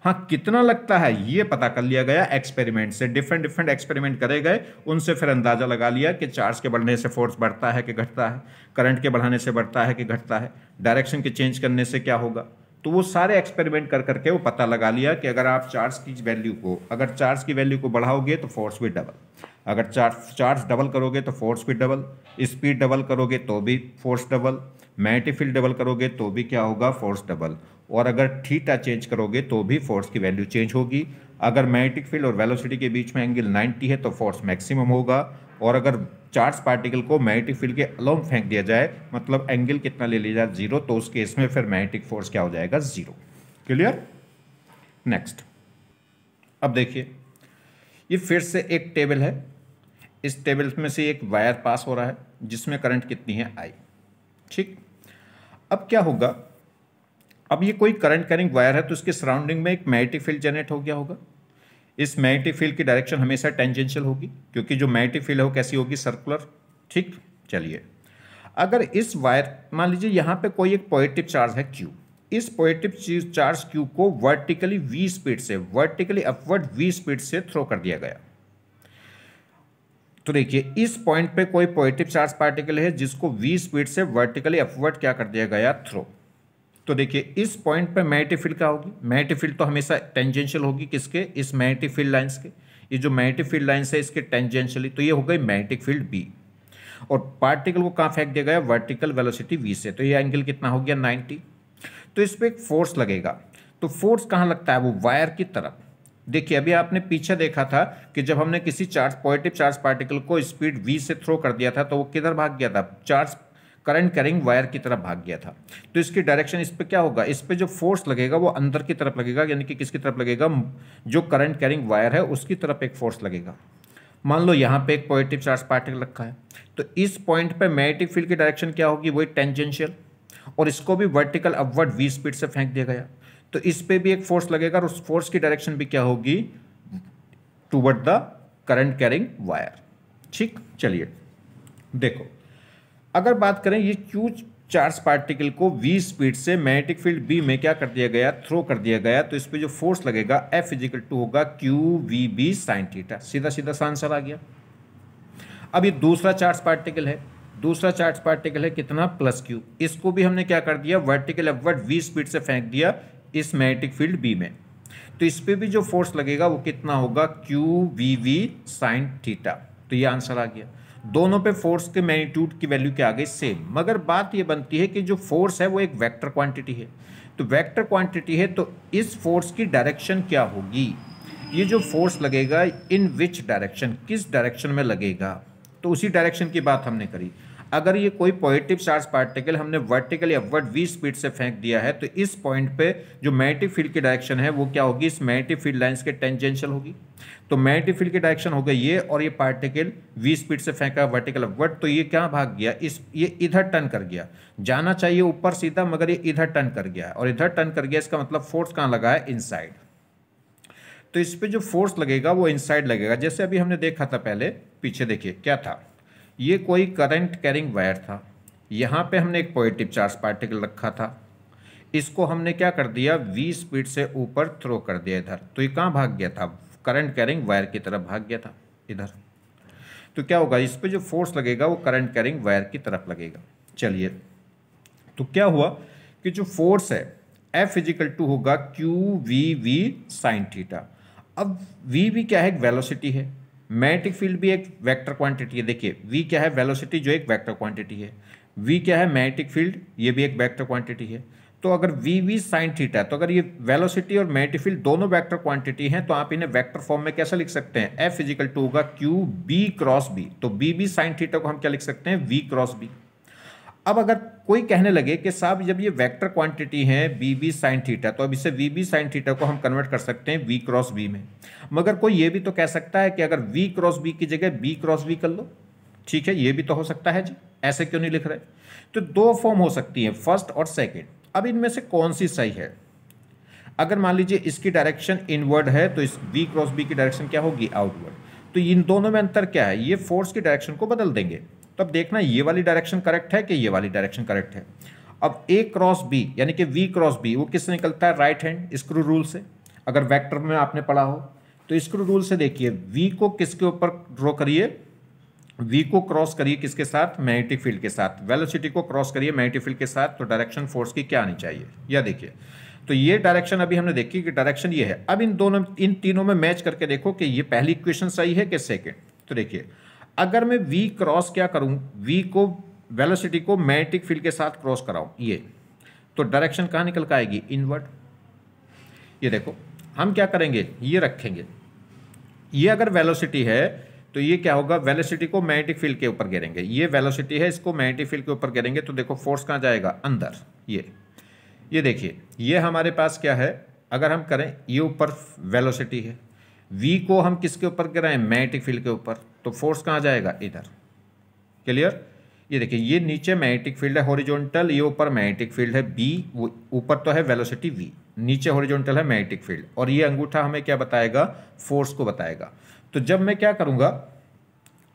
हाँ, कितना लगता है ये पता कर लिया गया एक्सपेरिमेंट से, डिफरेंट एक्सपेरिमेंट करे गए, उनसे फिर अंदाजा लगा लिया कि चार्ज के बढ़ने से फोर्स बढ़ता है कि घटता है, करंट के बढ़ाने से बढ़ता है कि घटता है, डायरेक्शन के चेंज करने से क्या होगा। तो वो सारे एक्सपेरिमेंट कर करके वो पता लगा लिया कि अगर आप चार्ज की वैल्यू को बढ़ाओगे तो फोर्स भी डबल, अगर चार्ज डबल करोगे तो फोर्स भी डबल, स्पीड डबल करोगे तो भी force double, magnetic field double करोगे तो भी क्या होगा, फोर्स डबल, और अगर थीटा चेंज करोगे तो भी फोर्स की वैल्यू चेंज होगी। अगर मैग्नेटिक फील्ड और वेलोसिटी के बीच में एंगल 90 है तो फोर्स मैक्सिमम होगा, और अगर चार्ज पार्टिकल को मैग्नेटिक फील्ड के अलोंग फेंक दिया जाए, मतलब एंगल कितना ले लिया जाए, 0, तो उस केस में फिर मैग्नेटिक फोर्स क्या हो जाएगा, 0। क्लियर। नेक्स्ट, अब देखिए ये फिर से एक टेबल है, इस टेबल में से एक वायर पास हो रहा है जिसमें करंट कितनी है, I। ठीक, अब क्या होगा, अब ये कोई करंट कैरिंग वायर है तो इसके सराउंडिंग में एक मैग्नेटिक फील्ड जनरेट हो गया होगा। इस मैग्नेटिक फील्ड की डायरेक्शन हमेशा टेंजेंशियल होगी, क्योंकि जो मैग्नेटिक फील्ड है वो कैसी होगी, सर्कुलर। ठीक, चलिए अगर इस वायर, मान लीजिए यहाँ पे कोई एक पॉजिटिव चार्ज है Q, इस पॉजिटिव चार्ज Q को वर्टिकली V स्पीड से, वर्टिकली अपवर्ड V स्पीड से थ्रो कर दिया गया। तो देखिए इस पॉइंट पे कोई पॉजिटिव चार्ज पार्टिकल है जिसको V स्पीड से वर्टिकली अपवर्ड क्या कर दिया गया, थ्रो। तो देखिए इस पॉइंट पे मैग्नेटिक फील्ड क्या होगी, मैग्नेटिक फील्ड तो हमेशा टेंजेंशियल होगी, किसके, इस मैग्नेटिक फील्ड लाइंस के। ये जो मैग्नेटिक फील्ड लाइंस है इसके टेंजेंशियली, तो ये हो गई मैग्नेटिक फील्ड B, और पार्टिकल को कहाँ फेंक दिया गया, वर्टिकल वेलोसिटी V से, तो ये एंगल कितना हो गया, 90। तो इस पर एक फोर्स लगेगा, तो फोर्स कहाँ लगता है, वो वायर की तरफ। देखिए अभी आपने पीछे देखा था कि जब हमने किसी पॉजिटिव चार्ज पार्टिकल को स्पीड V से थ्रो कर दिया था तो वो किधर भाग गया था, चार्ज करंट कैरिंग वायर की तरफ भाग गया था। तो इसकी डायरेक्शन, इस पे क्या होगा, इस पे जो फोर्स लगेगा वो अंदर की तरफ लगेगा, यानी कि किसकी तरफ लगेगा, जो करंट कैरिंग वायर है उसकी तरफ एक फोर्स लगेगा। मान लो यहाँ पे एक पॉजिटिव चार्ज पार्टिकल रखा है, तो इस पॉइंट पे मैग्नेटिक फील्ड की डायरेक्शन क्या होगी, वही टेंजेंशियल, और इसको भी वर्टिकल अपवर्ड V स्पीड से फेंक दिया गया, तो इस पे भी एक फोर्स लगेगा, और उस फोर्स की डायरेक्शन भी क्या होगी, toward the current carrying wire. ठीक, चलिए देखो अगर बात करें ये Q चार्ज पार्टिकल को V स्पीड से मैग्नेटिक फील्ड B में क्या कर दिया गया, थ्रो कर दिया गया, तो इस पे जो फोर्स लगेगा F इजिकल टू होगा QVB साइन थीटा। सीधा सीधा आंसर आ गया। अब ये दूसरा चार्ज पार्टिकल है, कितना, प्लस Q, इसको भी हमने क्या कर दिया, वर्टिकल अपवर्ड V स्पीड से फेंक दिया इस मैग्नेटिक फील्ड B में, तो इस पे भी जो फोर्स लगेगा वो कितना होगा, QVV साइन थीटा। तो ये आंसर आ गया। दोनों पे फोर्स के मैग्नीट्यूड की वैल्यू क्या आ गई, सेम। मगर बात ये बनती है कि जो फोर्स है वो एक वेक्टर क्वांटिटी है, तो वेक्टर क्वांटिटी है तो इस फोर्स की डायरेक्शन क्या होगी, ये जो फोर्स लगेगा इन विच डायरेक्शन, किस डायरेक्शन में लगेगा, तो उसी डायरेक्शन की बात हमने करी। अगर ये कोई पॉजिटिव चार्ज पार्टिकल हमने वर्टिकली अपवर्ड V स्पीड से फेंक दिया है, तो इस पॉइंट पे जो मैग्नेटिक फील्ड की डायरेक्शन है वो क्या होगी, इस मैग्नेटिक फील्ड लाइंस के टेंजेंशियल होगी। तो मैग्नेटिक फील्ड की डायरेक्शन हो गई ये, और ये पार्टिकल V स्पीड से फेंका वर्टिकल अपवर्ड, तो ये क्या भाग गया, ये इधर टर्न कर गया, जाना चाहिए ऊपर सीधा, मगर ये इधर टर्न कर गया, और इधर टर्न कर गया, इसका मतलब फोर्स कहाँ लगा है, इनसाइड। तो इस पे जो फोर्स लगेगा वो इनसाइड लगेगा। जैसे अभी हमने देखा था पहले, पीछे देखिए क्या था, ये कोई करंट कैरिंग वायर था, यहाँ पे हमने एक पॉजिटिव चार्ज पार्टिकल रखा था, इसको हमने क्या कर दिया, V स्पीड से ऊपर थ्रो कर दिया इधर, तो ये कहाँ भाग गया था, करंट कैरिंग वायर की तरफ भाग गया था इधर। तो क्या होगा, इस पे जो फोर्स लगेगा वो करंट कैरिंग वायर की तरफ लगेगा। चलिए तो क्या हुआ कि जो फोर्स है F इजिकल टू होगा QVV साइन थीटा। अब V क्या है, वेलोसिटी है, मैग्नेटिक फील्ड भी एक वेक्टर क्वांटिटी है। देखिए V क्या है, वेलोसिटी जो एक वेक्टर क्वांटिटी है, V क्या है, मैग्नेटिक फील्ड, ये भी एक वेक्टर क्वांटिटी है। तो अगर VV साइन थीटा, तो अगर ये वेलोसिटी और मैग्नेटिक फील्ड दोनों वेक्टर क्वांटिटी हैं, तो आप इन्हें वेक्टर फॉर्म में कैसे लिख सकते हैं, F इजिकल टू होगा QB क्रॉस B। तो BB साइन थीटा को हम क्या लिख सकते हैं, V क्रॉस B। अब अगर कोई कहने लगे कि साहब जब ये वेक्टर क्वांटिटी है बी बी साइन थीटा, तो अब इसे वी बी साइन थीटा को हम कन्वर्ट कर सकते हैं वी क्रॉस बी में। मगर कोई ये भी तो कह सकता है कि अगर वी क्रॉस बी की जगह बी क्रॉस वी कर लो, ठीक है, ये भी तो हो सकता है जी, ऐसे क्यों नहीं लिख रहे? तो दो फॉर्म हो सकती है, फर्स्ट और सेकेंड। अब इनमें से कौन सी सही है? अगर मान लीजिए इसकी डायरेक्शन इनवर्ड है तो इस वी क्रॉस बी की डायरेक्शन क्या होगी? आउटवर्ड। तो इन दोनों में अंतर क्या है? ये फोर्स की डायरेक्शन को बदल देंगे। तो अब देखना ये वाली डायरेक्शन करेक्ट है कि ये वाली डायरेक्शन करेक्ट है। अब ए क्रॉस बी यानी कि वी क्रॉस बी वो किससे निकलता है? राइट हैंड स्क्रू रूल से। अगर वेक्टर में आपने पढ़ा हो तो स्क्रू रूल से देखिए, वी को किसके ऊपर ड्रॉ करिए? वी को क्रॉस करिए किसके साथ? मैग्नेटिक फील्ड के साथ। वेलोसिटी को क्रॉस करिए मैग्नेटिक फील्ड के साथ। तो डायरेक्शन फोर्स की क्या आनी चाहिए? या देखिए, तो ये डायरेक्शन अभी हमने देखी कि डायरेक्शन ये है। अब इन तीनों में मैच करके देखो कि ये पहली इक्वेशन सही है कि सेकेंड। तो देखिए, अगर मैं वी क्रॉस क्या करूं, वी को वेलोसिटी को मैग्नेटिक फील्ड के साथ क्रॉस कराऊं ये, तो डायरेक्शन कहाँ निकल कर आएगी? इनवर्ड। ये देखो, हम क्या करेंगे, ये रखेंगे, ये अगर वेलोसिटी है तो ये क्या होगा? वेलोसिटी को मैग्नेटिक फील्ड के ऊपर गिरेंगे। ये वेलोसिटी है, इसको मैग्नेटिक फील्ड के ऊपर गिरेंगे तो देखो फोर्स कहाँ जाएगा? अंदर। ये देखिए, ये हमारे पास क्या है? अगर हम करें, ये ऊपर वेलोसिटी है, v को हम किसके ऊपर गिराएं? मैग्नेटिक फील्ड के ऊपर, तो फोर्स कहाँ जाएगा? इधर। क्लियर? ये देखिए, ये नीचे मैग्नेटिक फील्ड है हॉरिजॉन्टल, ये ऊपर मैग्नेटिक फील्ड है b, वो ऊपर तो है वेलोसिटी v, नीचे हॉरिजॉन्टल है मैग्नेटिक फील्ड, और ये अंगूठा हमें क्या बताएगा? फोर्स को बताएगा। तो जब मैं क्या करूंगा,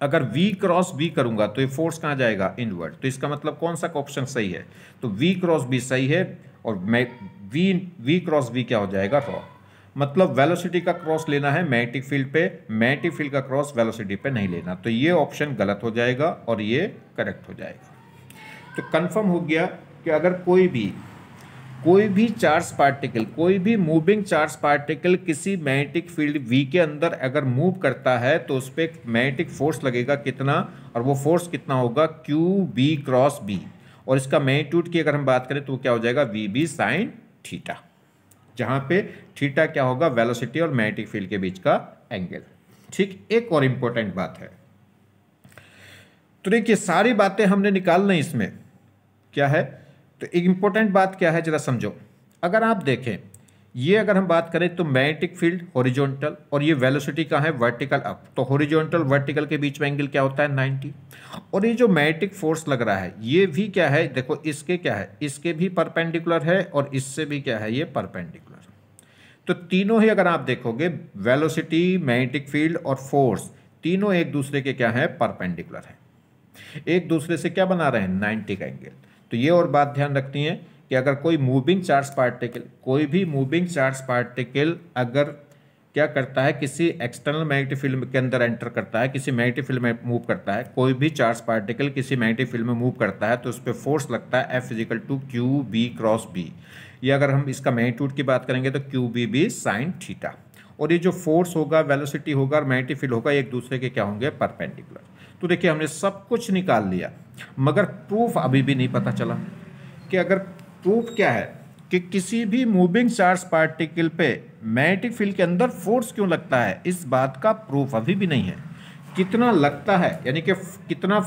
अगर v क्रॉस b करूंगा तो ये फोर्स कहाँ जाएगा? इनवर्ड। तो इसका मतलब कौन सा ऑप्शन सही है? तो v क्रॉस b सही है, और मैं v क्रॉस b क्या हो जाएगा? रॉन्ग। मतलब वेलोसिटी का क्रॉस लेना है मैग्नेटिक फील्ड पे, मैग्नेटिक फील्ड का क्रॉस वेलोसिटी पे नहीं लेना। तो ये ऑप्शन गलत हो जाएगा और ये करेक्ट हो जाएगा। तो कंफर्म हो गया कि अगर कोई भी चार्ज पार्टिकल, कोई भी मूविंग चार्ज पार्टिकल किसी मैग्नेटिक फील्ड V के अंदर अगर मूव करता है तो उस पर मैग्नेटिक फोर्स लगेगा कितना, और वो फोर्स कितना होगा? Q B cross B. और इसका मैग्नीट्यूड की अगर हम बात करें तो वो क्या हो जाएगा? वी बी साइन थीटा, जहां पे थीटा क्या होगा? वेलोसिटी और मैग्नेटिक फील्ड के बीच का एंगल। ठीक, एक और इंपॉर्टेंट बात है, तो देखिए सारी बातें हमने निकाल लें इसमें, क्या है? तो एक इंपॉर्टेंट बात क्या है, जरा समझो। अगर आप देखें, ये अगर हम बात करें तो मैग्नेटिक फील्ड हॉरिजॉन्टल और ये वेलोसिटी का है वर्टिकल अप, तो हॉरिजॉन्टल वर्टिकल के बीच में एंगल क्या होता है? 90। और ये जो मैग्नेटिक फोर्स लग रहा है ये भी क्या है? देखो इसके क्या है? इसके भी परपेंडिकुलर है और इससे भी क्या है? ये परपेंडिकुलर। तो तीनों ही अगर आप देखोगे, वेलोसिटी, मैग्नेटिक फील्ड और फोर्स, तीनों एक दूसरे के क्या है? परपेंडिकुलर है, एक दूसरे से क्या बना रहे हैं? 90 का एंगल। तो ये और बात ध्यान रखनी है कि अगर कोई मूविंग चार्ज पार्टिकल, कोई भी मूविंग चार्ज पार्टिकल अगर क्या करता है? किसी एक्सटर्नल मैग्नेटिक फील्ड के अंदर एंटर करता है, किसी मैग्नेटिक फील्ड में मूव करता है, कोई भी चार्ज पार्टिकल किसी मैग्नेटिक फील्ड में मूव करता है तो उस पर फोर्स लगता है F is equal to Q B cross B. या अगर हम इसका मैग्नीट्यूड की बात करेंगे तो Q B B sine theta. और ये जो फोर्स होगा, वेलोसिटी होगा और मैग्नेटिक फील्ड होगा, एक दूसरे के क्या होंगे? परपेंडिकुलर। तो देखिए हमने सब कुछ निकाल लिया, मगर प्रूफ अभी भी नहीं पता चला कि अगर प्रूफ क्या है कि किसी भी मूविंग चार्ज पार्टिकल पे मैग्नेटिक फील्ड के अंदर फोर्स क्यों लगता है, इस बात का प्रूफ अभी भी नहीं है। कितना लगता है यानी कि कितना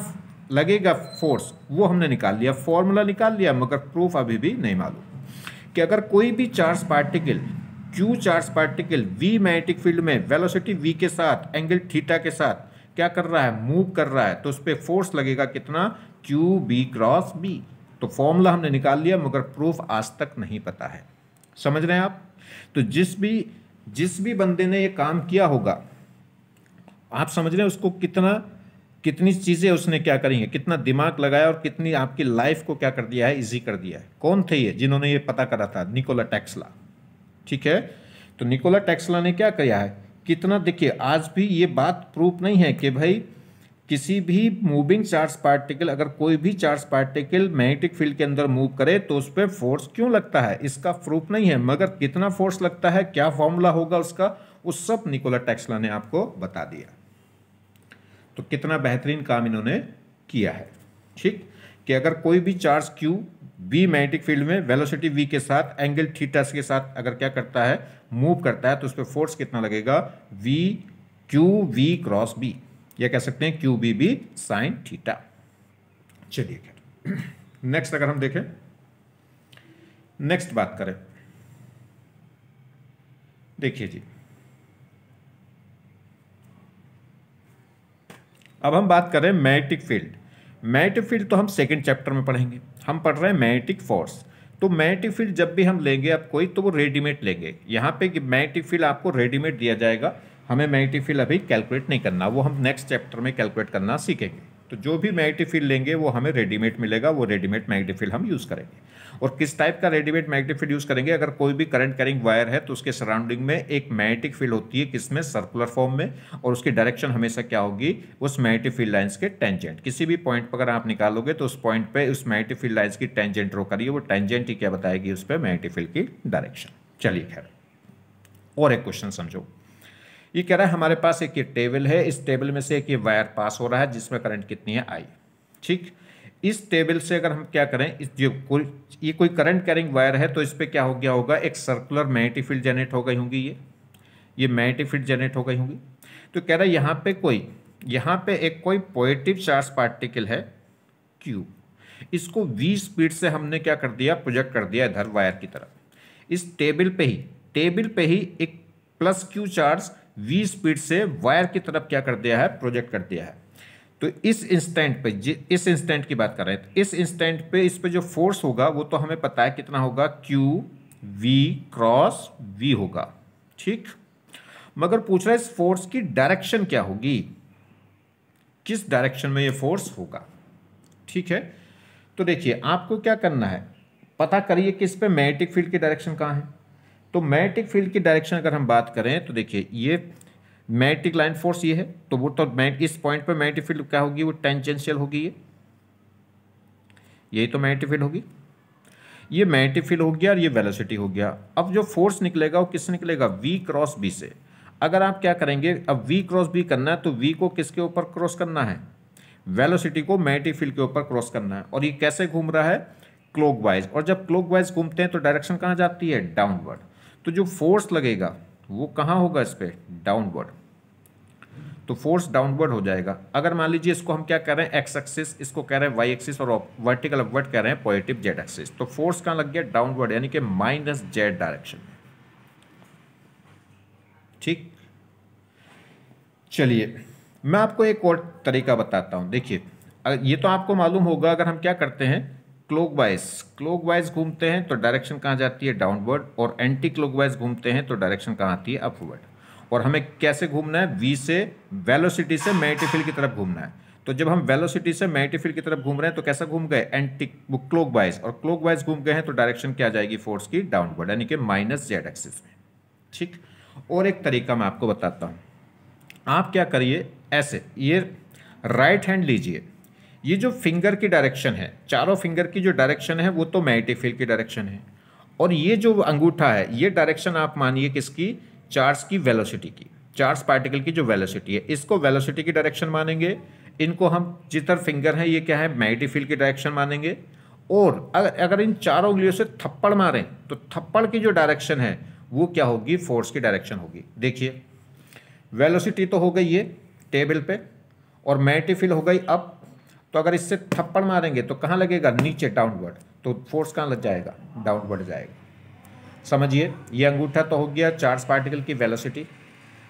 लगेगा फोर्स, वो हमने निकाल लिया, फॉर्मूला निकाल लिया, मगर प्रूफ अभी भी नहीं मालूम कि अगर कोई भी charge particle, Q charge particle V magnetic field में वेलोसिटी v के साथ एंगल थीटा के साथ क्या कर रहा है? मूव कर रहा है, तो उस पर फोर्स लगेगा कितना? Q B cross B. तो फॉर्मूला हमने निकाल लिया, मगर प्रूफ आज तक नहीं पता है। समझ रहे हैं आप? तो जिस भी बंदे ने ये काम किया होगा, आप समझ रहे हैं उसको कितनी चीज़ें उसने क्या करी हैं, कितना दिमाग लगाया और कितनी आपकी लाइफ को क्या कर दिया है? इजी कर दिया है। कौन थे ये जिन्होंने ये पता करा था? Nikola Tesla. ठीक है, तो निकोला टेस्ला ने क्या किया है? कितना, देखिए आज भी ये बात प्रूफ नहीं है कि भाई किसी भी मूविंग चार्ज पार्टिकल, अगर कोई भी चार्ज पार्टिकल मैग्नेटिक फील्ड के अंदर मूव करे तो उस पर फोर्स क्यों लगता है, इसका प्रूफ नहीं है, मगर कितना फोर्स लगता है, क्या फॉर्मूला होगा उसका, उस सब निकोला टेस्ला ने आपको बता दिया। तो कितना बेहतरीन काम इन्होंने किया है। ठीक, कि अगर कोई भी charge Q B magnetic field में वेलोसिटी v के साथ एंगल थीटा के साथ अगर क्या करता है? मूव करता है, तो उस पर फोर्स कितना लगेगा? v Q v cross b, या कह सकते हैं Q B B sine theta. चलिए, नेक्स्ट अगर हम देखें, नेक्स्ट बात करें, देखिए जी, अब हम बात करें मैग्नेटिक फील्ड। मैग्नेटिक फील्ड तो हम सेकंड चैप्टर में पढ़ेंगे, हम पढ़ रहे हैं मैग्नेटिक फोर्स। तो मैग्नेटिक फील्ड जब भी हम लेंगे अब कोई, तो वो रेडीमेड लेंगे। यहाँ पे मैग्नेटिक फील्ड आपको रेडीमेड दिया जाएगा, हमें मैग्नेटिक फील्ड अभी कैलकुलेट नहीं करना, वो हम नेक्स्ट चैप्टर में कैलकुलेट करना सीखेंगे। तो जो भी मैग्नेटिक फील्ड लेंगे वो हमें रेडीमेड मिलेगा, वो रेडीमेड मैग्नेटिक फील्ड हम यूज़ करेंगे। और किस टाइप का रेडीमेड मैग्नेटिक फील्ड यूज़ करेंगे, अगर कोई भी करंट कैरिंग वायर है तो उसके सराउंडिंग में एक मैग्नेटिक फील्ड होती है, किसमें, सर्कुलर फॉर्म में, और उसकी डायरेक्शन हमेशा क्या होगी, उस मैग्नेटिक फील्ड लाइंस के टेंजेंट। किसी भी पॉइंट पर अगर आप निकालोगे तो उस पॉइंट पे उस मैग्नेटिक फील्ड लाइंस की टेंजेंट ड्रॉ करिए, वो टेंजेंट ही क्या बताएगी उस पर मैग्नेटिक फील्ड की डायरेक्शन। चलिए खैर, और एक क्वेश्चन समझो। ये कह रहा है हमारे पास एक ये टेबल है, इस टेबल में से एक ये वायर पास हो रहा है जिसमें करंट कितनी है, आई। ठीक, इस टेबल से अगर हम क्या करें, इस जो ये कोई करंट कैरिंग वायर है तो इस पे क्या हो गया होगा, एक सर्कुलर मैग्नेटिक फील्ड जनरेट हो गई होंगी, ये मैग्नेटिक फील्ड जनरेट हो गई होंगी। तो कह रहा है यहाँ पे एक कोई पॉजिटिव चार्ज पार्टिकल है Q, इसको v स्पीड से हमने क्या कर दिया, प्रोजेक्ट कर दिया इधर वायर की तरफ। इस टेबल पे ही एक plus Q charge v speed से वायर की तरफ क्या कर दिया है, प्रोजेक्ट कर दिया है। तो इस इंस्टेंट पे, इस इंस्टेंट की बात कर रहे हैं, इस इंस्टेंट पे इस पे जो फोर्स होगा वो तो हमें पता है कितना होगा, Q V क्रॉस V होगा। ठीक, मगर पूछ रहा है इस फोर्स की डायरेक्शन क्या होगी, किस डायरेक्शन में ये फोर्स होगा। ठीक है, तो देखिए आपको क्या करना है, पता करिए कि इस पे मैग्नेटिक फील्ड की डायरेक्शन कहाँ है। तो मैग्नेटिक फील्ड की डायरेक्शन अगर हम बात करें तो देखिए ये मैग्नेटिक लाइन फोर्स ये है, तो वो तो इस पॉइंट पे मैग्नेटिक फील्ड क्या होगी, वो टेंजेंशियल होगी, यही तो मैग्नेटिक फील्ड होगी। ये मैग्नेटिक फील्ड हो गया और ये वेलोसिटी हो गया। अब जो फोर्स निकलेगा वो किससे निकलेगा, v क्रॉस b से। अगर आप क्या करेंगे, अब v क्रॉस b करना है तो v को किसके ऊपर क्रॉस करना है, वेलोसिटी को मैग्नेटिक फील्ड के ऊपर क्रॉस करना है। और ये कैसे घूम रहा है, क्लॉकवाइज। और जब क्लॉकवाइज घूमते हैं तो डायरेक्शन कहाँ जाती है, डाउनवर्ड। तो जो फोर्स लगेगा वो कहाँ होगा, इस पर डाउनवर्ड, तो फोर्स डाउनवर्ड हो जाएगा। अगर मान लीजिए इसको हम क्या कह रहे हैं, एक्स एक्सिस, इसको कह रहे हैं वाई एक्सिस, और वर्टिकल अपवर्ड कह रहे हैं पॉजिटिव जेड एक्सिस, तो फोर्स कहाँ लग गया, डाउनवर्ड, यानी कि माइनस जेड डायरेक्शन में। ठीक, चलिए मैं आपको एक और तरीका बताता हूं। देखिए ये तो आपको मालूम होगा, अगर हम क्या करते हैं, क्लॉकवाइज घूमते हैं तो डायरेक्शन कहाँ जाती है, डाउनवर्ड, और एंटी क्लॉकवाइज घूमते हैं तो डायरेक्शन कहाँ आती है, अपवर्ड। और हमें कैसे घूमना है, v से, वेलोसिटी से मैग्नेटिक फील्ड की तरफ घूमना है। तो जब हम वेलोसिटी से मैग्नेटिक फील्ड की तरफ घूम रहे हैं तो कैसा घूम गए, एंटी क्लॉकवाइज, और क्लॉकवाइज घूम गए हैं तो डायरेक्शन क्या आ जाएगी फोर्स की, डाउनवर्ड, यानी कि माइनस जेड एक्सिस में। ठीक, और एक तरीका मैं आपको बताता हूँ। आप क्या करिए, ऐसे ये राइट हैंड लीजिए, ये जो फिंगर की डायरेक्शन है, चारों फिंगर की जो डायरेक्शन है वो तो मैग्नेटिक फील्ड की डायरेक्शन है, और ये जो अंगूठा है ये डायरेक्शन आप मानिए किसकी, चार्ज की वेलोसिटी की, चार्ज पार्टिकल की जो वेलोसिटी है, इसको वेलोसिटी की डायरेक्शन मानेंगे। इनको हम जिधर फिंगर है ये क्या है, मैग्नेटिक फील्ड की डायरेक्शन मानेंगे। और अगर इन चारों उंगलियों से थप्पड़ मारें तो थप्पड़ की जो डायरेक्शन है वो क्या होगी, फोर्स की डायरेक्शन होगी। देखिए वेलोसिटी तो हो गई है टेबल पे, और मैग्नेटिक फील्ड हो गई अप, तो अगर इससे थप्पड़ मारेंगे तो कहाँ लगेगा, नीचे, डाउनवर्ड, तो फोर्स कहाँ लग जाएगा, डाउनवर्ड जाएगा। समझिए, ये अंगूठा तो हो गया चार्ज पार्टिकल की वेलोसिटी,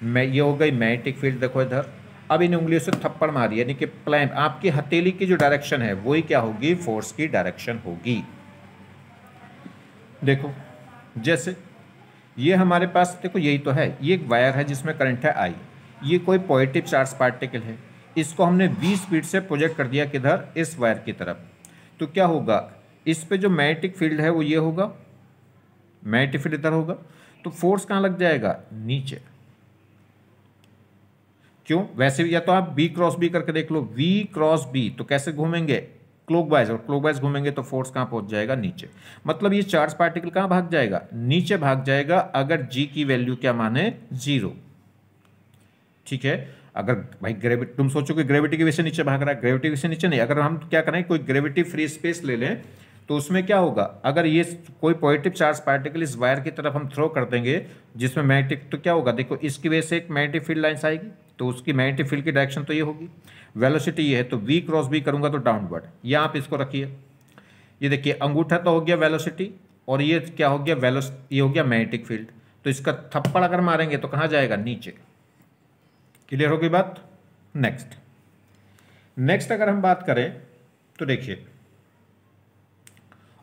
ये हो गई मैग्नेटिक फील्ड, देखो इधर। अब इन उंगलियों से थप्पड़ मारिए, यानी कि प्लैंक, आपकी हथेली की जो डायरेक्शन है वही क्या होगी, फोर्स की डायरेक्शन होगी। देखो जैसे ये हमारे पास, देखो यही तो है, ये एक वायर है जिसमें करंट है आई, ये कोई पॉजिटिव चार्ज पार्टिकल है, इसको हमने v स्पीड से प्रोजेक्ट कर दिया किधर, इस वायर की तरफ। तो क्या होगा, इस पे जो मैग्नेटिक फील्ड है वो ये होगा, मैग्नेटिक फील्ड इधर होगा, तो फोर्स कहाँ लग जाएगा, नीचे। क्यों, वैसे भी या तो आप b क्रॉस b करके देख लो, v क्रॉस b, तो कैसे घूमेंगे, क्लॉकवाइज, और क्लॉकवाइज घूमेंगे तो फोर्स कहाँ पहुंच जाएगा, नीचे। मतलब ये चार्ज पार्टिकल कहाँ भाग जाएगा, नीचे भाग जाएगा, अगर g की वैल्यू क्या माने, 0। ठीक है, अगर भाई ग्रेविटी, तुम सोचो कि ग्रेविटी की वजह से नीचे भाग रहा है, ग्रेविटी की वजह से नीचे नहीं। अगर हम क्या करें, कोई ग्रेविटी फ्री स्पेस ले लें तो उसमें क्या होगा, अगर ये कोई पॉजिटिव चार्ज पार्टिकल इस वायर की तरफ हम थ्रो कर देंगे जिसमें मैग्नेटिक, तो क्या होगा, देखो इसकी वजह से एक मैग्नेटिक फील्ड लाइन्स आएगी, तो उसकी मैग्नेटिक फील्ड की डायरेक्शन तो ये होगी, वेलोसिटी ये है, तो v क्रॉस b करूंगा तो डाउनवर्ड, या आप इसको रखिए, ये देखिए अंगूठा तो हो गया वेलोसिटी, और ये क्या हो गया ये हो गया मैग्नेटिक फील्ड। तो इसका थप्पड़ अगर मारेंगे तो कहाँ जाएगा, नीचे। क्लियर हो गई बात। नेक्स्ट अगर हम बात करें तो देखिए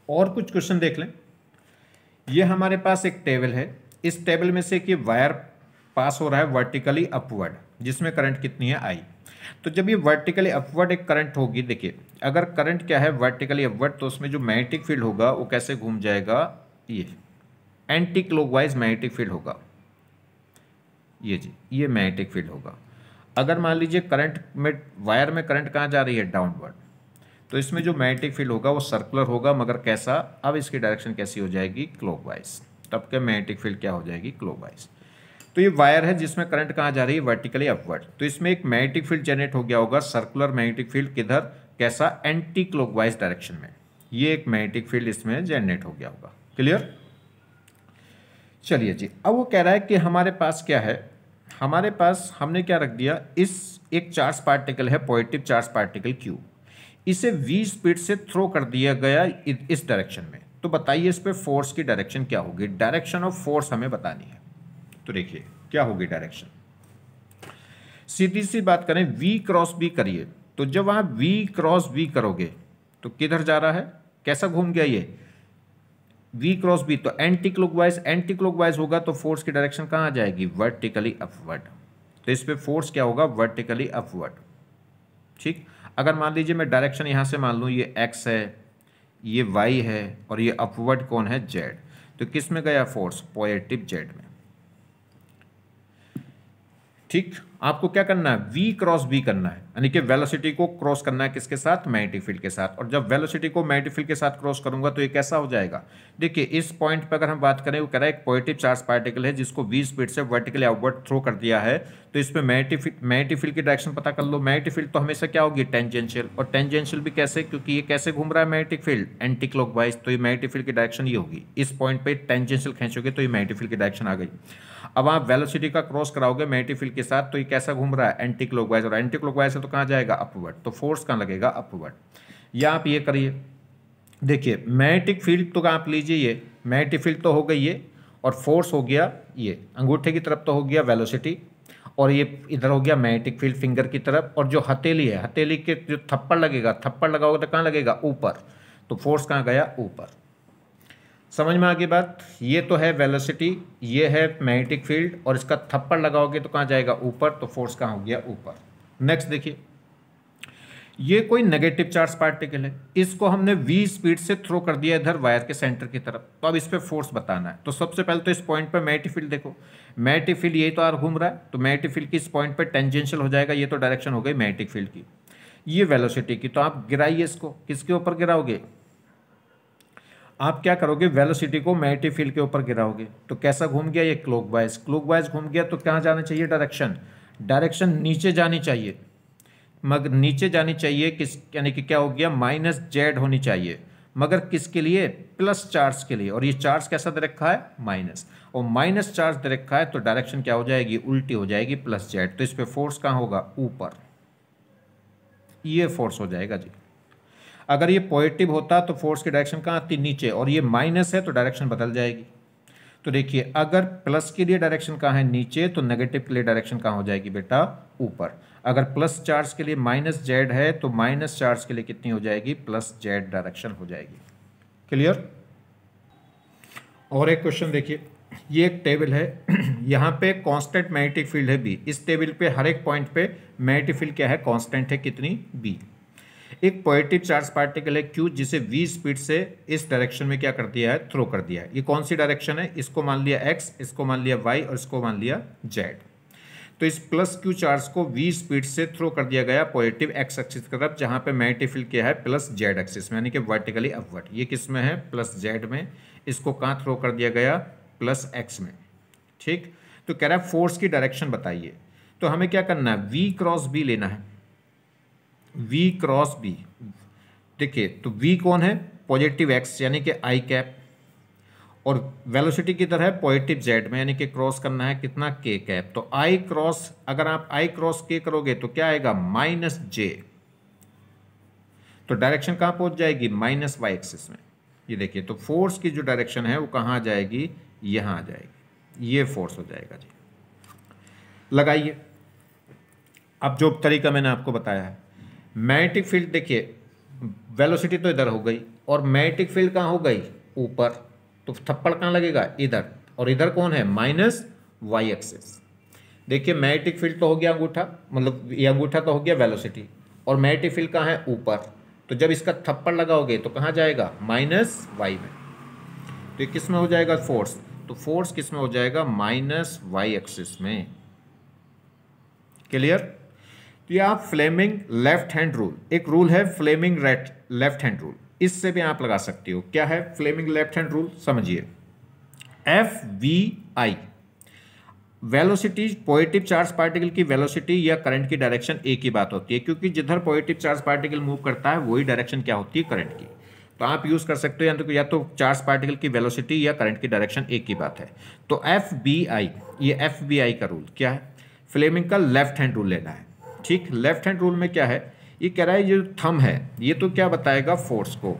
और कुछ क्वेश्चन देख लें। ये हमारे पास एक टेबल है, इस टेबल में से एक ये वायर पास हो रहा है वर्टिकली अपवर्ड, जिसमें करंट कितनी है आई। तो जब ये वर्टिकली अपवर्ड एक करंट होगी, देखिए अगर करंट क्या है वर्टिकली अपवर्ड, तो उसमें जो मैग्नेटिक फील्ड होगा वो कैसे घूम जाएगा, ये एंटी क्लॉकवाइज मैग्नेटिक फील्ड होगा। ये जी ये मैग्नेटिक फील्ड होगा। अगर मान लीजिए करंट में वायर में करंट कहाँ जा रही है, डाउनवर्ड, तो इसमें जो मैग्नेटिक फील्ड होगा वो सर्कुलर होगा, मगर कैसा, अब इसकी डायरेक्शन कैसी हो जाएगी, क्लॉकवाइज। तब क्या मैग्नेटिक फील्ड क्या हो जाएगी, क्लॉकवाइज। तो ये वायर है जिसमें करंट कहाँ जा रही है, वर्टिकली अपवर्ड, तो इसमें एक मैग्नेटिक फील्ड जनरेट हो गया होगा, सर्कुलर मैग्नेटिक फील्ड, किधर, कैसा, एंटी क्लॉकवाइज डायरेक्शन में। ये एक मैग्नेटिक फील्ड इसमें जनरेट हो गया होगा। क्लियर। चलिए जी, अब वो कह रहा है कि हमारे पास क्या है, हमारे पास हमने क्या रख दिया, इस एक चार्ज पार्टिकल है, पॉजिटिव चार्ज पार्टिकल Q, इसे v स्पीड से थ्रो कर दिया गया इस डायरेक्शन में। तो बताइए इस पे फोर्स की डायरेक्शन क्या होगी, डायरेक्शन ऑफ फोर्स हमें बतानी है। तो देखिए क्या होगी डायरेक्शन, सीधी सी बात करें, v क्रॉस b करिए, तो जब आप v क्रॉस b करोगे तो किधर जा रहा है, कैसा घूम गया ये v क्रॉस b, तो एंटी क्लॉकवाइज होगा, तो फोर्स की डायरेक्शन कहाँ आ जाएगी, वर्टिकली अपवर्ड। तो इस पे फोर्स क्या होगा, वर्टिकली अपवर्ड। ठीक, अगर मान लीजिए मैं डायरेक्शन यहां से मान लूँ, ये x है, ये y है, और ये अपवर्ड कौन है, z, तो किस में गया फोर्स, पॉजिटिव z में। ठीक, आपको क्या करना है, v क्रॉस b करना है, यानी कि वेलोसिटी को क्रॉस करना है किसके साथ, मैग्नेटिक फील्ड के साथ। और जब वेलोसिटी को मैग्नेटिक फील्ड के साथ क्रॉस करूंगा तो ये कैसा हो जाएगा, देखिए इस पॉइंट पर अगर हम बात करें, वो कह रहा है एक पॉजिटिव चार्ज पार्टिकल है जिसको v स्पीड से वर्टिकली आउटवर्ड थ्रो कर दिया है, तो इस पर मैग्नेटिक फील्ड की डायरेक्शन पता कर लो। मैग्नेटिक फील्ड तो हमेशा क्या होगी, टेंजेंशियल, और टेंजेंशियल भी कैसे, क्योंकि ये कैसे घूम रहा है मैग्नेटिक फील्ड, एंटी क्लॉकवाइज, तो ये मैग्नेटिक फील्ड की डायरेक्शन ये होगी। इस पॉइंट पे टेंजेंशियल खींचोगे तो ये मैग्नेटिक फील्ड की डायरेक्शन आ गई। अब आप वेलोसिटी का क्रॉस कराओगे मैग्नेटिक फील्ड के साथ, तो ये कैसा घूम रहा है, एंटी क्लॉकवाइज, और एंटी क्लॉकवाइज है तो कहाँ जाएगा, अपवर्ड, तो फोर्स कहाँ लगेगा, अपवर्ड। या आप ये करिए, देखिए मैग्नेटिक फील्ड तो आप लीजिए, ये मैग्नेटिक फील्ड तो हो गई ये, और फोर्स हो गया ये अंगूठे की तरफ तो हो गया वेलोसिटी, और ये इधर हो गया मैग्नेटिक फील्ड फिंगर की तरफ, और जो हथेली है, हथेली के जो थप्पड़ लगेगा, थप्पड़ लगाओगे तो कहाँ लगेगा, ऊपर, तो फोर्स कहाँ गया, ऊपर। समझ में आ गई बात। ये तो है वेलोसिटी, ये है मैग्नेटिक फील्ड, और इसका थप्पड़ लगाओगे तो कहाँ जाएगा, ऊपर, तो फोर्स कहाँ हो गया, ऊपर। नेक्स्ट देखिए, ये कोई नेगेटिव चार्ज पार्टिकल है, इसको हमने v स्पीड से थ्रो कर दिया इधर वायर के सेंटर की तरफ, तो अब इस पे फोर्स बताना है। तो सबसे पहले तो इस पॉइंट पे मैग्नेटिक फील्ड देखो, मैग्नेटिक फील्ड यही तो घूम रहा है, तो मैग्नेटिक फील्ड की इस पॉइंट पे टेंजेंशियल हो जाएगा, ये तो डायरेक्शन हो गई मैग्नेटिक फील्ड की। ये वेलोसिटी की, तो आप गिराइए इसको, किसके ऊपर गिराओगे, आप क्या करोगे, वेलोसिटी को मैग्नेटिक फील्ड के ऊपर गिराओगे, तो कैसा घूम गया, ये क्लॉकवाइज घूम गया, तो कहाँ जाना चाहिए, डायरेक्शन नीचे जानी चाहिए, मगर नीचे जानी चाहिए किस, यानी कि क्या हो गया, -z होनी चाहिए, मगर किसके लिए, प्लस चार्ज के लिए, और ये चार्ज कैसा दे रखा है, माइनस, और माइनस चार्ज दे रखा है, तो डायरेक्शन क्या हो जाएगी, उल्टी हो जाएगी, +z, तो इस पे फोर्स कहाँ होगा, ऊपर, ये फोर्स हो जाएगा जी। अगर ये पॉजिटिव होता तो फोर्स की डायरेक्शन कहाँ आती, नीचे, और ये माइनस है तो डायरेक्शन बदल जाएगी। तो देखिए अगर प्लस के लिए डायरेक्शन कहाँ है, नीचे, तो नेगेटिव के लिए डायरेक्शन कहाँ हो जाएगी बेटा, ऊपर। अगर प्लस चार्ज के लिए -z है तो माइनस चार्ज के लिए कितनी हो जाएगी, +z डायरेक्शन हो जाएगी। क्लियर। और एक क्वेश्चन देखिए, ये एक टेबल है यहाँ पे कांस्टेंट मैग्नेटिक फील्ड है B, इस टेबल पे हर एक पॉइंट पे मैग्नेटिक फील्ड क्या है, कांस्टेंट है, कितनी, B। एक पॉजिटिव चार्ज पार्टिकल है Q, जिसे v स्पीड से इस डायरेक्शन में क्या कर दिया है, थ्रो कर दिया है। ये कौन सी डायरेक्शन है, इसको मान लिया x, इसको मान लिया y, और इसको मान लिया z। तो इस +q चार्ज को v स्पीड से थ्रो कर दिया गया पॉजिटिव x एक्सिस की तरफ, जहां पे मैग्नेटिक फील्ड क्या है, +z एक्सिस में, यानी कि वर्टिकली अपवर्ड। ये किस में है, +z में, इसको कहाँ थ्रो कर दिया गया, +x में। ठीक, तो कह रहा है फोर्स की डायरेक्शन बताइए, तो हमें क्या करना है, v क्रॉस b लेना है, v क्रॉस b। देखिए तो v कौन है, पॉजिटिव x, यानी कि i कैप, और वेलोसिटी की तरह है पॉजिटिव z में, यानी कि क्रॉस करना है कितना, k कैप। तो i क्रॉस, अगर आप i क्रॉस k करोगे तो क्या आएगा, -j। तो डायरेक्शन कहाँ पहुँच जाएगी, माइनस वाई एक्सिस में। ये देखिए, तो फोर्स की जो डायरेक्शन है वो कहाँ आ जाएगी, यहाँ आ जाएगी, ये फोर्स हो जाएगा जी। लगाइए अब जो तरीका मैंने आपको बताया है। मैग्नेटिक फील्ड देखिए, वेलोसिटी तो इधर हो गई और मैग्नेटिक फील्ड कहाँ हो गई, ऊपर, तो थप्पड़ कहाँ लगेगा, इधर, और इधर कौन है, माइनस वाई एक्सिस। देखिए मैग्नेटिक फील्ड तो हो गया अंगूठा, मतलब ये अंगूठा तो हो गया वेलोसिटी, और मैग्नेटिक फील्ड कहाँ है, ऊपर, तो जब इसका थप्पड़ लगाओगे तो कहाँ जाएगा, माइनस वाई में। तो ये किस में हो जाएगा फोर्स, तो फोर्स किस में हो जाएगा, माइनस वाई एक्सिस में। क्लियर। तो ये आप फ्लेमिंग लेफ्ट हैंड रूल, एक रूल है फ्लेमिंग लेफ्ट हैंड रूल, इससे भी आप लगा सकते हो। क्या है फ्लेमिंग लेफ्ट हैंड रूल, समझिए। F V I, velocity, positive charge particle की वेलोसिटी या करंट की डायरेक्शन एक ही बात होती है, क्योंकि जिधर पॉजिटिव चार्ज पार्टिकल मूव करता है वही डायरेक्शन क्या होती है, करंट की। तो आप यूज कर सकते हो या तो चार्ज पार्टिकल की वेलोसिटी या करंट की डायरेक्शन एक ही बात है। तो एफ बी आई, ये एफ बी आई का रूल क्या है, फ्लेमिंग का लेफ्ट हैंड रूल लेना है। ठीक, लेफ्ट हैंड रूल में क्या है, ये कह रहा है जो थंब है ये तो क्या बताएगा, फोर्स को,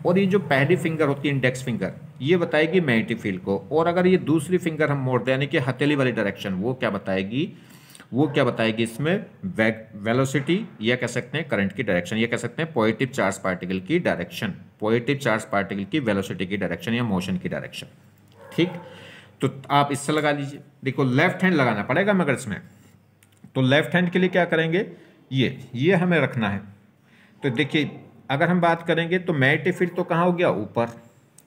और ये जो पहली फिंगर होती है इंडेक्स फिंगर, ये बताएगी मैग्नेटिक फील्ड को, और अगर ये दूसरी फिंगर हम मोड़ दें यानी कि हथेली वाली डायरेक्शन, वो क्या बताएगी इसमें वेलोसिटी, या कह सकते हैं करंट की डायरेक्शन, या कह सकते हैं पॉजिटिव चार्ज पार्टिकल की डायरेक्शन, पॉजिटिव चार्ज पार्टिकल की वेलोसिटी की डायरेक्शन या मोशन की डायरेक्शन। ठीक, तो आप इससे लगा लीजिए। देखो लेफ्ट हैंड लगाना पड़ेगा मगर इसमें, तो लेफ्ट हैंड के लिए क्या करेंगे, ये हमें रखना है। तो देखिए अगर हम बात करेंगे तो मैग्नेटिक फील्ड तो कहाँ हो गया, ऊपर,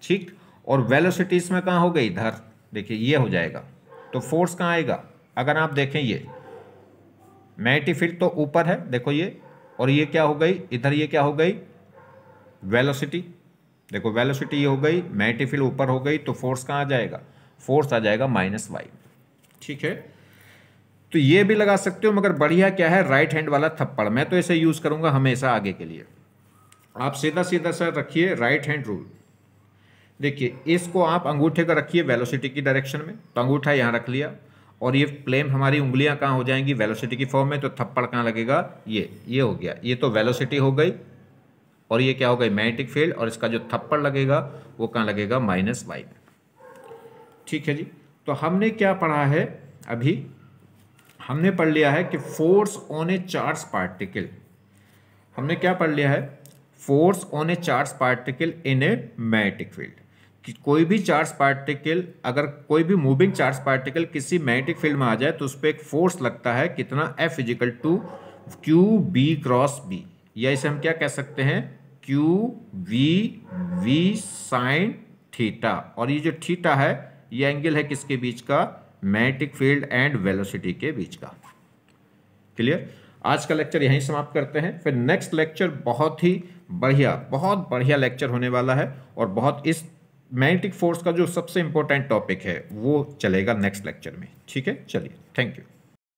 ठीक, और वेलोसिटी इसमें कहाँ हो गई, इधर, देखिए ये हो जाएगा। तो फोर्स कहाँ आएगा, अगर आप देखें ये मैग्नेटिक फील्ड तो ऊपर है, देखो ये, और ये क्या हो गई इधर, ये क्या हो गई, वेलोसिटी, देखो वेलोसिटी ये हो गई, मैग्नेटिक फील्ड ऊपर हो गई, तो फोर्स कहाँ आ जाएगा, फोर्स आ जाएगा माइनस वाई। ठीक है, तो ये भी लगा सकते हो, मगर बढ़िया क्या है, राइट हैंड वाला थप्पड़, मैं तो इसे यूज करूंगा हमेशा आगे के लिए। आप सीधा सीधा सा रखिए राइट हैंड रूल। देखिए इसको आप अंगूठे का रखिए वेलोसिटी की डायरेक्शन में, तो अंगूठा यहाँ रख लिया, और ये फ्लेम हमारी उंगलियां कहाँ हो जाएंगी, वेलोसिटी की फॉर्म में, तो थप्पड़ कहाँ लगेगा, ये हो गया, ये तो वेलोसिटी हो गई, और ये क्या हो गई, मैग्नेटिक फील्ड, और इसका जो थप्पड़ लगेगा वो कहाँ लगेगा, माइनस वाई में। ठीक है जी, तो हमने क्या पढ़ा है अभी, हमने पढ़ लिया है कि force on A charge particle, हमने क्या पढ़ लिया है, force on A charge particle in a magnetic field, कि कोई भी चार्ज पार्टिकल, अगर कोई भी मूविंग चार्ज पार्टिकल किसी मैग्नेटिक फील्ड में आ जाए तो उस पर एक फोर्स लगता है, कितना, F is equal to Q B cross B, या इसे हम क्या कह सकते हैं, क्यू वी साइन थीटा, और ये जो थीटा है ये एंगल है किसके बीच का, मैग्नेटिक फील्ड एंड वेलोसिटी के बीच का। क्लियर। आज का लेक्चर यहीं समाप्त करते हैं, फिर नेक्स्ट लेक्चर बहुत बढ़िया लेक्चर होने वाला है, और बहुत इस मैग्नेटिक फोर्स का जो सबसे इंपॉर्टेंट टॉपिक है वो चलेगा नेक्स्ट लेक्चर में। ठीक है, चलिए, थैंक यू।